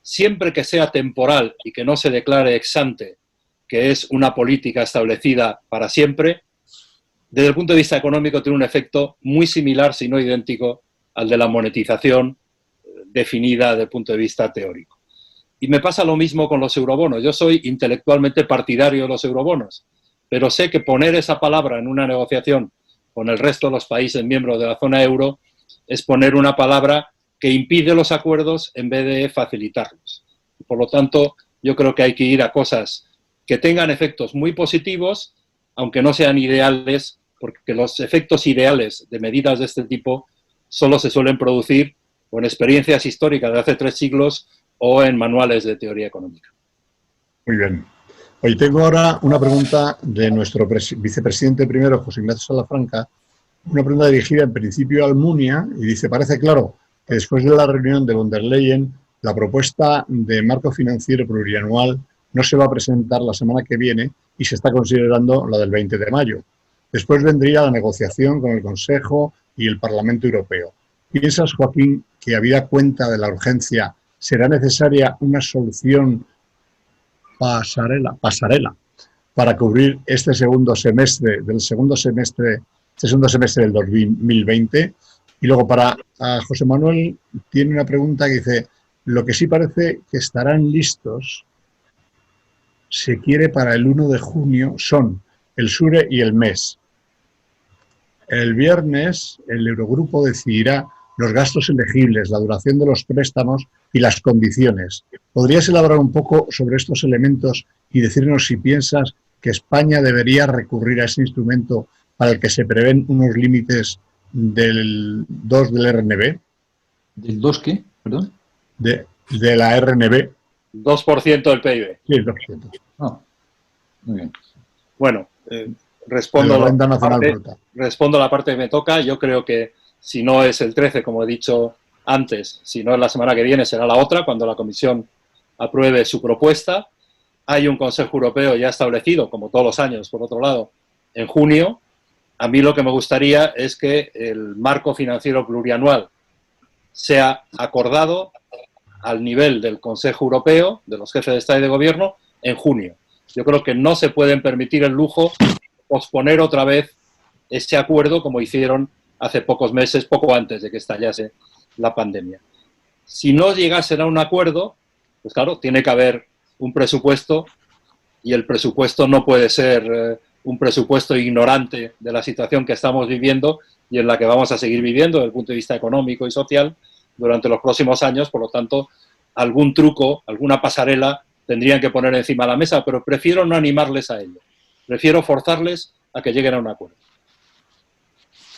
siempre que sea temporal y que no se declare ex ante que es una política establecida para siempre, desde el punto de vista económico tiene un efecto muy similar, si no idéntico, al de la monetización definida desde el punto de vista teórico. Y me pasa lo mismo con los eurobonos. Yo soy intelectualmente partidario de los eurobonos, pero sé que poner esa palabra en una negociación con el resto de los países miembros de la zona euro es poner una palabra que impide los acuerdos en vez de facilitarlos. Por lo tanto, yo creo que hay que ir a cosas que tengan efectos muy positivos, aunque no sean ideales, porque los efectos ideales de medidas de este tipo solo se suelen producir con experiencias históricas de hace 3 siglos o en manuales de teoría económica. Muy bien. Hoy tengo ahora una pregunta de nuestro vicepresidente primero, José Ignacio Salafranca, una pregunta dirigida en principio a Almunia, y dice, parece claro que después de la reunión de von der Leyen, la propuesta de marco financiero plurianual no se va a presentar la semana que viene y se está considerando la del 20 de mayo. Después vendría la negociación con el Consejo y el Parlamento Europeo. ¿Piensas, Joaquín, que habida cuenta de la urgencia será necesaria una solución pasarela para cubrir este segundo semestre del 2020? Y luego para José Manuel tiene una pregunta que dice, lo que sí parece que estarán listos, se quiere para el 1 de junio, son el SURE y el MES. El viernes el Eurogrupo decidirá los gastos elegibles, la duración de los préstamos y las condiciones. ¿Podrías elaborar un poco sobre estos elementos y decirnos si piensas que España debería recurrir a ese instrumento para el que se prevén unos límites del 2 del RNB? ¿Del 2 qué? ¿Perdón? De la RNB. 2% del PIB. Sí, el 2%. Ah, muy bien. Bueno, respondo a la parte que me toca. Yo creo que si no es el 13, como he dicho antes, si no es la semana que viene, será la otra, cuando la Comisión apruebe su propuesta. Hay un Consejo Europeo ya establecido, como todos los años, por otro lado, en junio. A mí lo que me gustaría es que el marco financiero plurianual sea acordado al nivel del Consejo Europeo, de los jefes de Estado y de Gobierno, en junio. Yo creo que no se pueden permitir el lujo de posponer otra vez ese acuerdo como hicieron hace pocos meses, poco antes de que estallase la pandemia. Si no llegasen a un acuerdo, pues claro, tiene que haber un presupuesto y el presupuesto no puede ser un presupuesto ignorante de la situación que estamos viviendo y en la que vamos a seguir viviendo desde el punto de vista económico y social durante los próximos años. Por lo tanto, algún truco, alguna pasarela tendrían que poner encima de la mesa, pero prefiero no animarles a ello. Prefiero forzarles a que lleguen a un acuerdo.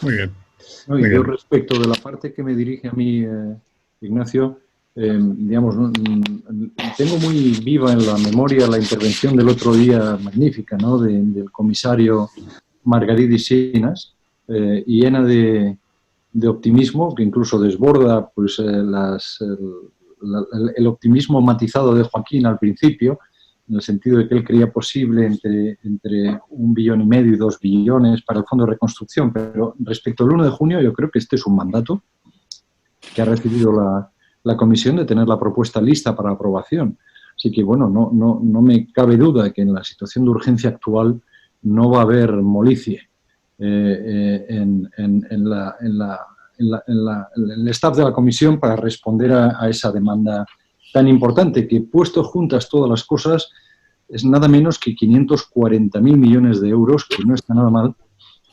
Muy bien. No, y yo respecto de la parte que me dirige a mí, Ignacio, digamos, tengo muy viva en la memoria la intervención del otro día magnífica, ¿no?, del comisario Margaritis Sinas, y llena de optimismo, que incluso desborda pues, el optimismo matizado de Joaquín al principio, en el sentido de que él creía posible entre 1,5 billones y 2 billones para el Fondo de Reconstrucción. Pero respecto al 1 de junio, yo creo que este es un mandato que ha recibido la Comisión de tener la propuesta lista para aprobación. Así que, bueno, no me cabe duda de que en la situación de urgencia actual no va a haber molicie en el staff de la Comisión para responder a esa demanda tan importante, que puesto juntas todas las cosas es nada menos que 540.000 millones de euros, que no está nada mal,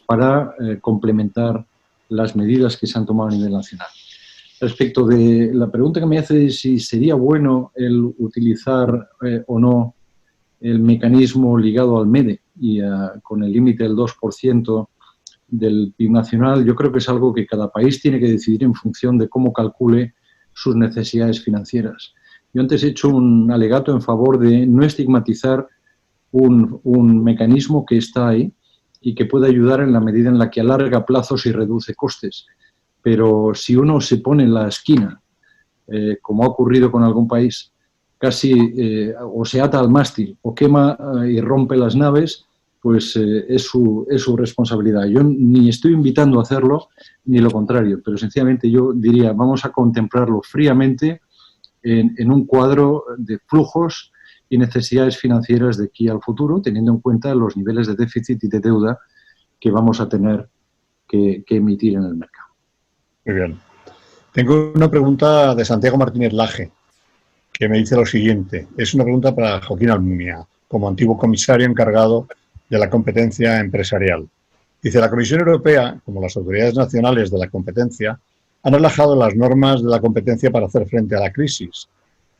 para complementar las medidas que se han tomado a nivel nacional. Respecto de la pregunta que me hace de si sería bueno el utilizar o no el mecanismo ligado al MEDE y con el límite del 2% del PIB nacional, yo creo que es algo que cada país tiene que decidir en función de cómo calcule sus necesidades financieras. Yo antes he hecho un alegato en favor de no estigmatizar un mecanismo que está ahí y que puede ayudar en la medida en la que alarga plazos y reduce costes. Pero si uno se pone en la esquina, como ha ocurrido con algún país, casi o se ata al mástil o quema y rompe las naves, pues es su responsabilidad. Yo ni estoy invitando a hacerlo, ni lo contrario, pero sencillamente yo diría, vamos a contemplarlo fríamente en un cuadro de flujos y necesidades financieras de aquí al futuro, teniendo en cuenta los niveles de déficit y de deuda que vamos a tener que emitir en el mercado. Muy bien. Tengo una pregunta de Santiago Martínez Laje, que me dice lo siguiente. Es una pregunta para Joaquín Almunia, como antiguo comisario encargado de la competencia empresarial. Dice, la Comisión Europea, como las autoridades nacionales de la competencia, han relajado las normas de la competencia para hacer frente a la crisis,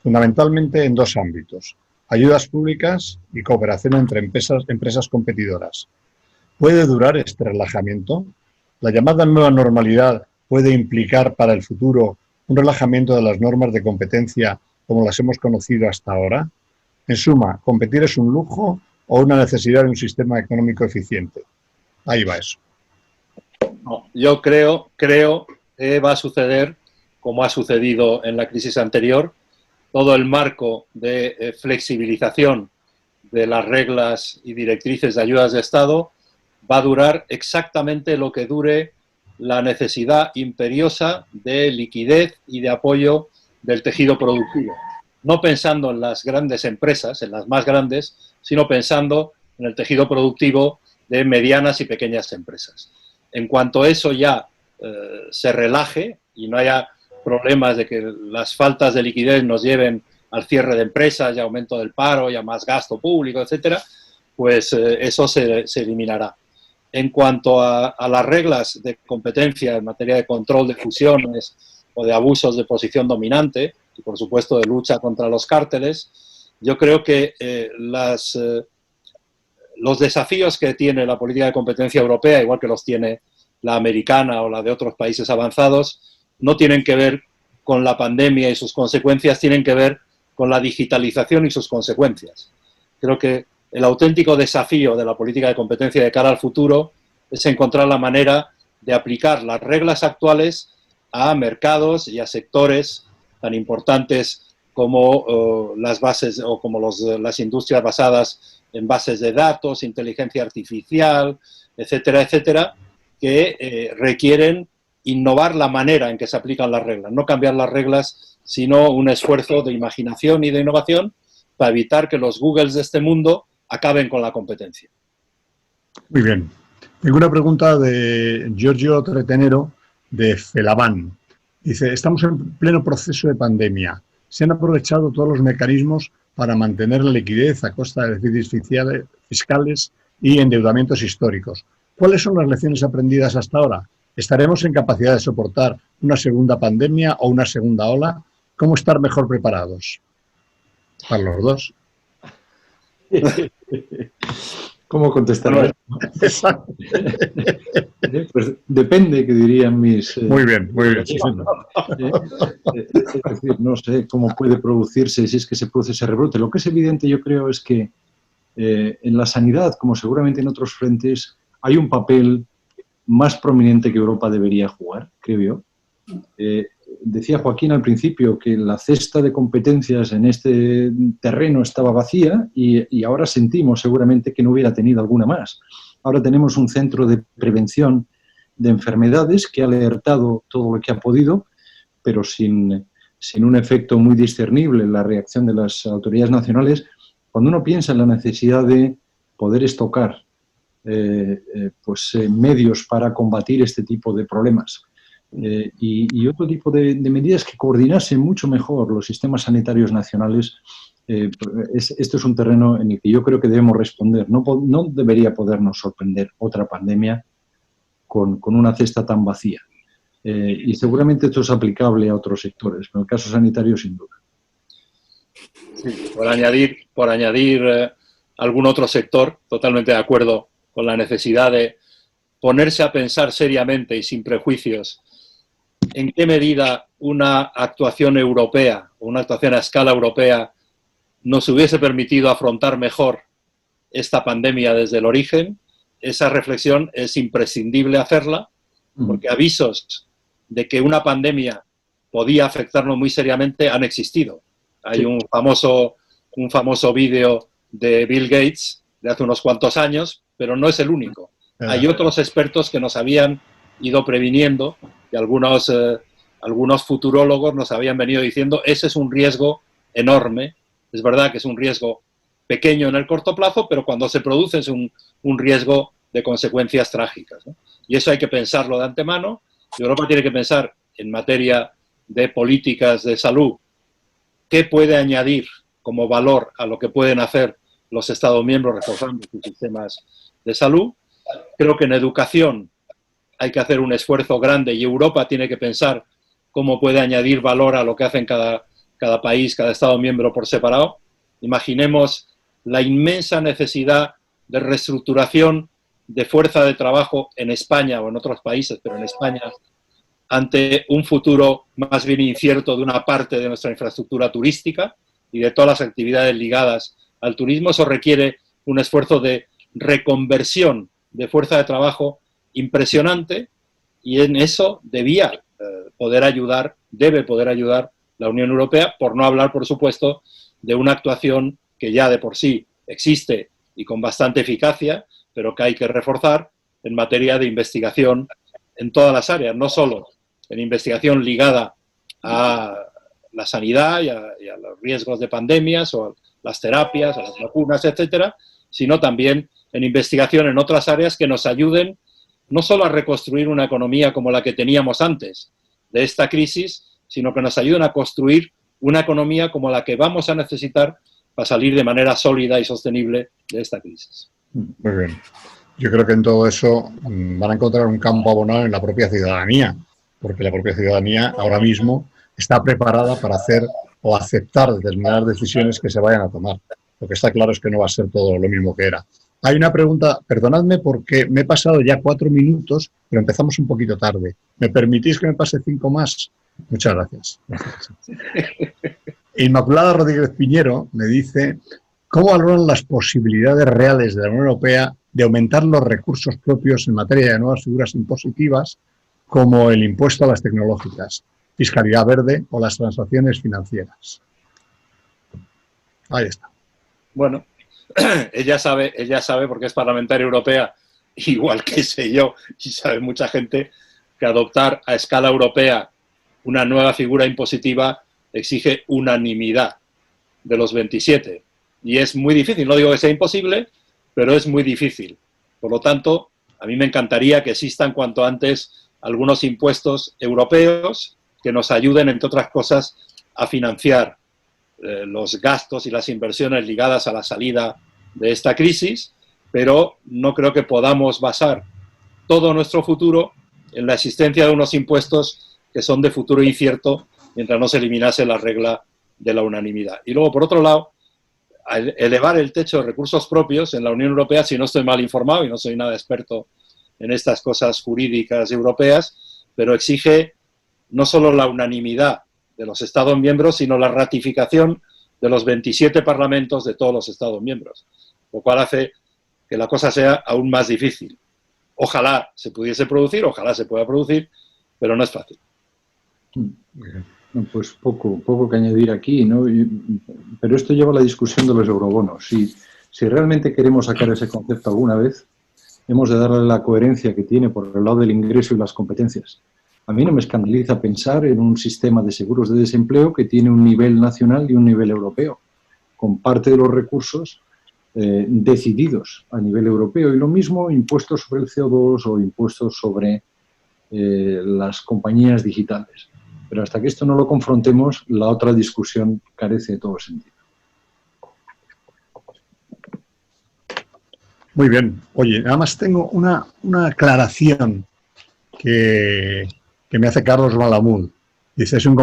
fundamentalmente en dos ámbitos, ayudas públicas y cooperación entre empresas competidoras. ¿Puede durar este relajamiento? ¿La llamada nueva normalidad puede implicar para el futuro un relajamiento de las normas de competencia como las hemos conocido hasta ahora? En suma, ¿competir es un lujo o una necesidad de un sistema económico eficiente? Ahí va eso. No, yo creo que va a suceder como ha sucedido en la crisis anterior. Todo el marco de flexibilización de las reglas y directrices de ayudas de Estado va a durar exactamente lo que dure la necesidad imperiosa de liquidez y de apoyo del tejido productivo. No pensando en las grandes empresas, en las más grandes, sino pensando en el tejido productivo de medianas y pequeñas empresas. En cuanto eso ya se relaje y no haya problemas de que las faltas de liquidez nos lleven al cierre de empresas y aumento del paro y a más gasto público, etcétera, pues eso se eliminará. En cuanto a las reglas de competencia en materia de control de fusiones o de abusos de posición dominante y, por supuesto, de lucha contra los cárteles, yo creo que los desafíos que tiene la política de competencia europea, igual que los tiene la americana o la de otros países avanzados, no tienen que ver con la pandemia y sus consecuencias, tienen que ver con la digitalización y sus consecuencias. Creo que el auténtico desafío de la política de competencia de cara al futuro es encontrar la manera de aplicar las reglas actuales a mercados y a sectores tan importantes como las bases o como las industrias basadas en bases de datos, inteligencia artificial, etcétera, etcétera, que requieren innovar la manera en que se aplican las reglas, no cambiar las reglas, sino un esfuerzo de imaginación y de innovación para evitar que los Googles de este mundo acaben con la competencia. Muy bien. Tengo una pregunta de Giorgio Tretenero, de Felaban. Dice, estamos en pleno proceso de pandemia. Se han aprovechado todos los mecanismos para mantener la liquidez a costa de déficits fiscales y endeudamientos históricos. ¿Cuáles son las lecciones aprendidas hasta ahora? ¿Estaremos en capacidad de soportar una segunda pandemia o una segunda ola? ¿Cómo estar mejor preparados? Para los dos. ¿Cómo contestar? Pues depende, que dirían mis... Muy bien, muy bien. Es decir, no sé cómo puede producirse, si es que se produce ese rebrote. Lo que es evidente, yo creo, es que en la sanidad, como seguramente en otros frentes, hay un papel más prominente que Europa debería jugar, creo yo. Decía Joaquín al principio que la cesta de competencias en este terreno estaba vacía y ahora sentimos seguramente que no hubiera tenido alguna más. Ahora tenemos un centro de prevención de enfermedades que ha alertado todo lo que ha podido, pero sin un efecto muy discernible en la reacción de las autoridades nacionales. Cuando uno piensa en la necesidad de poder estocar medios para combatir este tipo de problemas, y otro tipo de medidas que coordinasen mucho mejor los sistemas sanitarios nacionales, esto es un terreno en el que yo creo que debemos responder. No debería podernos sorprender otra pandemia con una cesta tan vacía. Y seguramente esto es aplicable a otros sectores, pero en el caso sanitario sin duda. Sí, por añadir algún otro sector, totalmente de acuerdo con la necesidad de ponerse a pensar seriamente y sin prejuicios en qué medida una actuación europea, o una actuación a escala europea, nos hubiese permitido afrontar mejor esta pandemia desde el origen. Esa reflexión es imprescindible hacerla, porque avisos de que una pandemia podía afectarnos muy seriamente han existido. Hay un famoso vídeo de Bill Gates de hace unos cuantos años, pero no es el único. Hay otros expertos que nos habían ido previniendo y algunos futurólogos nos habían venido diciendo ese es un riesgo enorme. Es verdad que es un riesgo pequeño en el corto plazo, pero cuando se produce es un riesgo de consecuencias trágicas, ¿no? Y eso hay que pensarlo de antemano. Europa tiene que pensar en materia de políticas de salud qué puede añadir como valor a lo que pueden hacer los Estados miembros reforzando sus sistemas de salud. Creo que en educación hay que hacer un esfuerzo grande y Europa tiene que pensar cómo puede añadir valor a lo que hacen cada país, cada Estado miembro por separado. Imaginemos la inmensa necesidad de reestructuración de fuerza de trabajo en España o en otros países, pero en España, ante un futuro más bien incierto de una parte de nuestra infraestructura turística y de todas las actividades ligadas al turismo. Eso requiere un esfuerzo de reconversión de fuerza de trabajo impresionante y en eso debe poder ayudar la Unión Europea, por no hablar, por supuesto, de una actuación que ya de por sí existe y con bastante eficacia, pero que hay que reforzar en materia de investigación en todas las áreas, no solo en investigación ligada a la sanidad y a los riesgos de pandemias o a las terapias, a las vacunas, etcétera, sino también en investigación en otras áreas que nos ayuden no solo a reconstruir una economía como la que teníamos antes de esta crisis, sino que nos ayuden a construir una economía como la que vamos a necesitar para salir de manera sólida y sostenible de esta crisis. Muy bien. Yo creo que en todo eso van a encontrar un campo abonado en la propia ciudadanía, porque la propia ciudadanía ahora mismo está preparada para hacer o aceptar determinadas decisiones que se vayan a tomar. Lo que está claro es que no va a ser todo lo mismo que era. Hay una pregunta, perdonadme porque me he pasado ya 4 minutos, pero empezamos un poquito tarde. ¿Me permitís que me pase 5 más? Muchas gracias. Inmaculada Rodríguez Piñero me dice, ¿cómo valoran las posibilidades reales de la Unión Europea de aumentar los recursos propios en materia de nuevas figuras impositivas como el impuesto a las tecnológicas, fiscalidad verde o las transacciones financieras? Ahí está. Bueno, ella sabe porque es parlamentaria europea, igual que sé yo, y sabe mucha gente, que adoptar a escala europea una nueva figura impositiva exige unanimidad de los 27. Y es muy difícil, no digo que sea imposible, pero es muy difícil. Por lo tanto, a mí me encantaría que existan cuanto antes algunos impuestos europeos que nos ayuden, entre otras cosas, a financiar los gastos y las inversiones ligadas a la salida de esta crisis, pero no creo que podamos basar todo nuestro futuro en la existencia de unos impuestos que son de futuro incierto mientras no se eliminase la regla de la unanimidad. Y luego, por otro lado, elevar el techo de recursos propios en la Unión Europea, si no estoy mal informado y no soy nada experto en estas cosas jurídicas europeas, pero exige no solo la unanimidad de los Estados miembros, sino la ratificación de los 27 parlamentos de todos los Estados miembros, lo cual hace que la cosa sea aún más difícil. Ojalá se pudiese producir, ojalá se pueda producir, pero no es fácil. Pues poco que añadir aquí, ¿no? Pero esto lleva a la discusión de los eurobonos. Si realmente queremos sacar ese concepto alguna vez, hemos de darle la coherencia que tiene por el lado del ingreso y las competencias. A mí no me escandaliza pensar en un sistema de seguros de desempleo que tiene un nivel nacional y un nivel europeo, con parte de los recursos decididos a nivel europeo. Y lo mismo impuestos sobre el CO2 o impuestos sobre las compañías digitales. Pero hasta que esto no lo confrontemos, la otra discusión carece de todo sentido. Muy bien. Oye, nada más tengo una aclaración que me hace Carlos Malamud. Dice, es un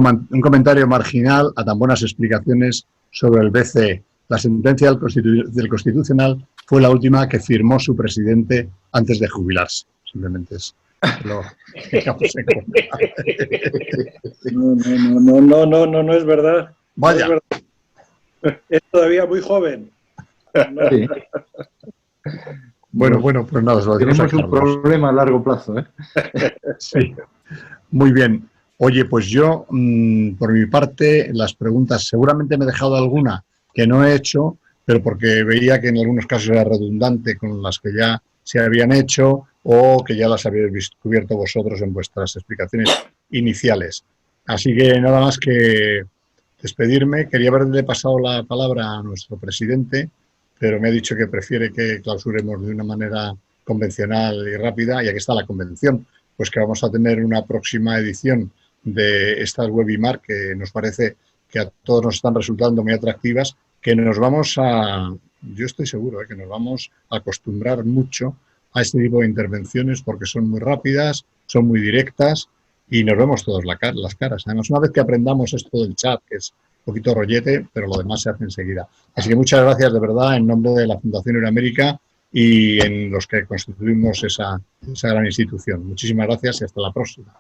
comentario marginal a tan buenas explicaciones sobre el BCE. La sentencia del Constitucional fue la última que firmó su presidente antes de jubilarse. Simplemente es Lo tengamos en cuenta. No es verdad. Vaya. No es verdad. Es todavía muy joven. No. Sí. Bueno, pues nada, se lo decimos a Tenemos un Carlos. problema a largo plazo, ¿eh? Sí, muy bien. Oye, pues yo, por mi parte, las preguntas, seguramente me he dejado alguna que no he hecho, pero porque veía que en algunos casos era redundante con las que ya se habían hecho o que ya las habéis cubierto vosotros en vuestras explicaciones iniciales. Así que nada más que despedirme. Quería haberle pasado la palabra a nuestro presidente, pero me ha dicho que prefiere que clausuremos de una manera convencional y rápida, y aquí está la convención, pues que vamos a tener una próxima edición de estas webinar que nos parece que a todos nos están resultando muy atractivas, que nos vamos a, yo estoy seguro, que nos vamos a acostumbrar mucho a este tipo de intervenciones porque son muy rápidas, son muy directas y nos vemos todos las caras. Además, una vez que aprendamos esto del chat, que es un poquito rollete, pero lo demás se hace enseguida. Así que muchas gracias de verdad en nombre de la Fundación Iberoamérica y en los que constituimos esa gran institución. Muchísimas gracias y hasta la próxima.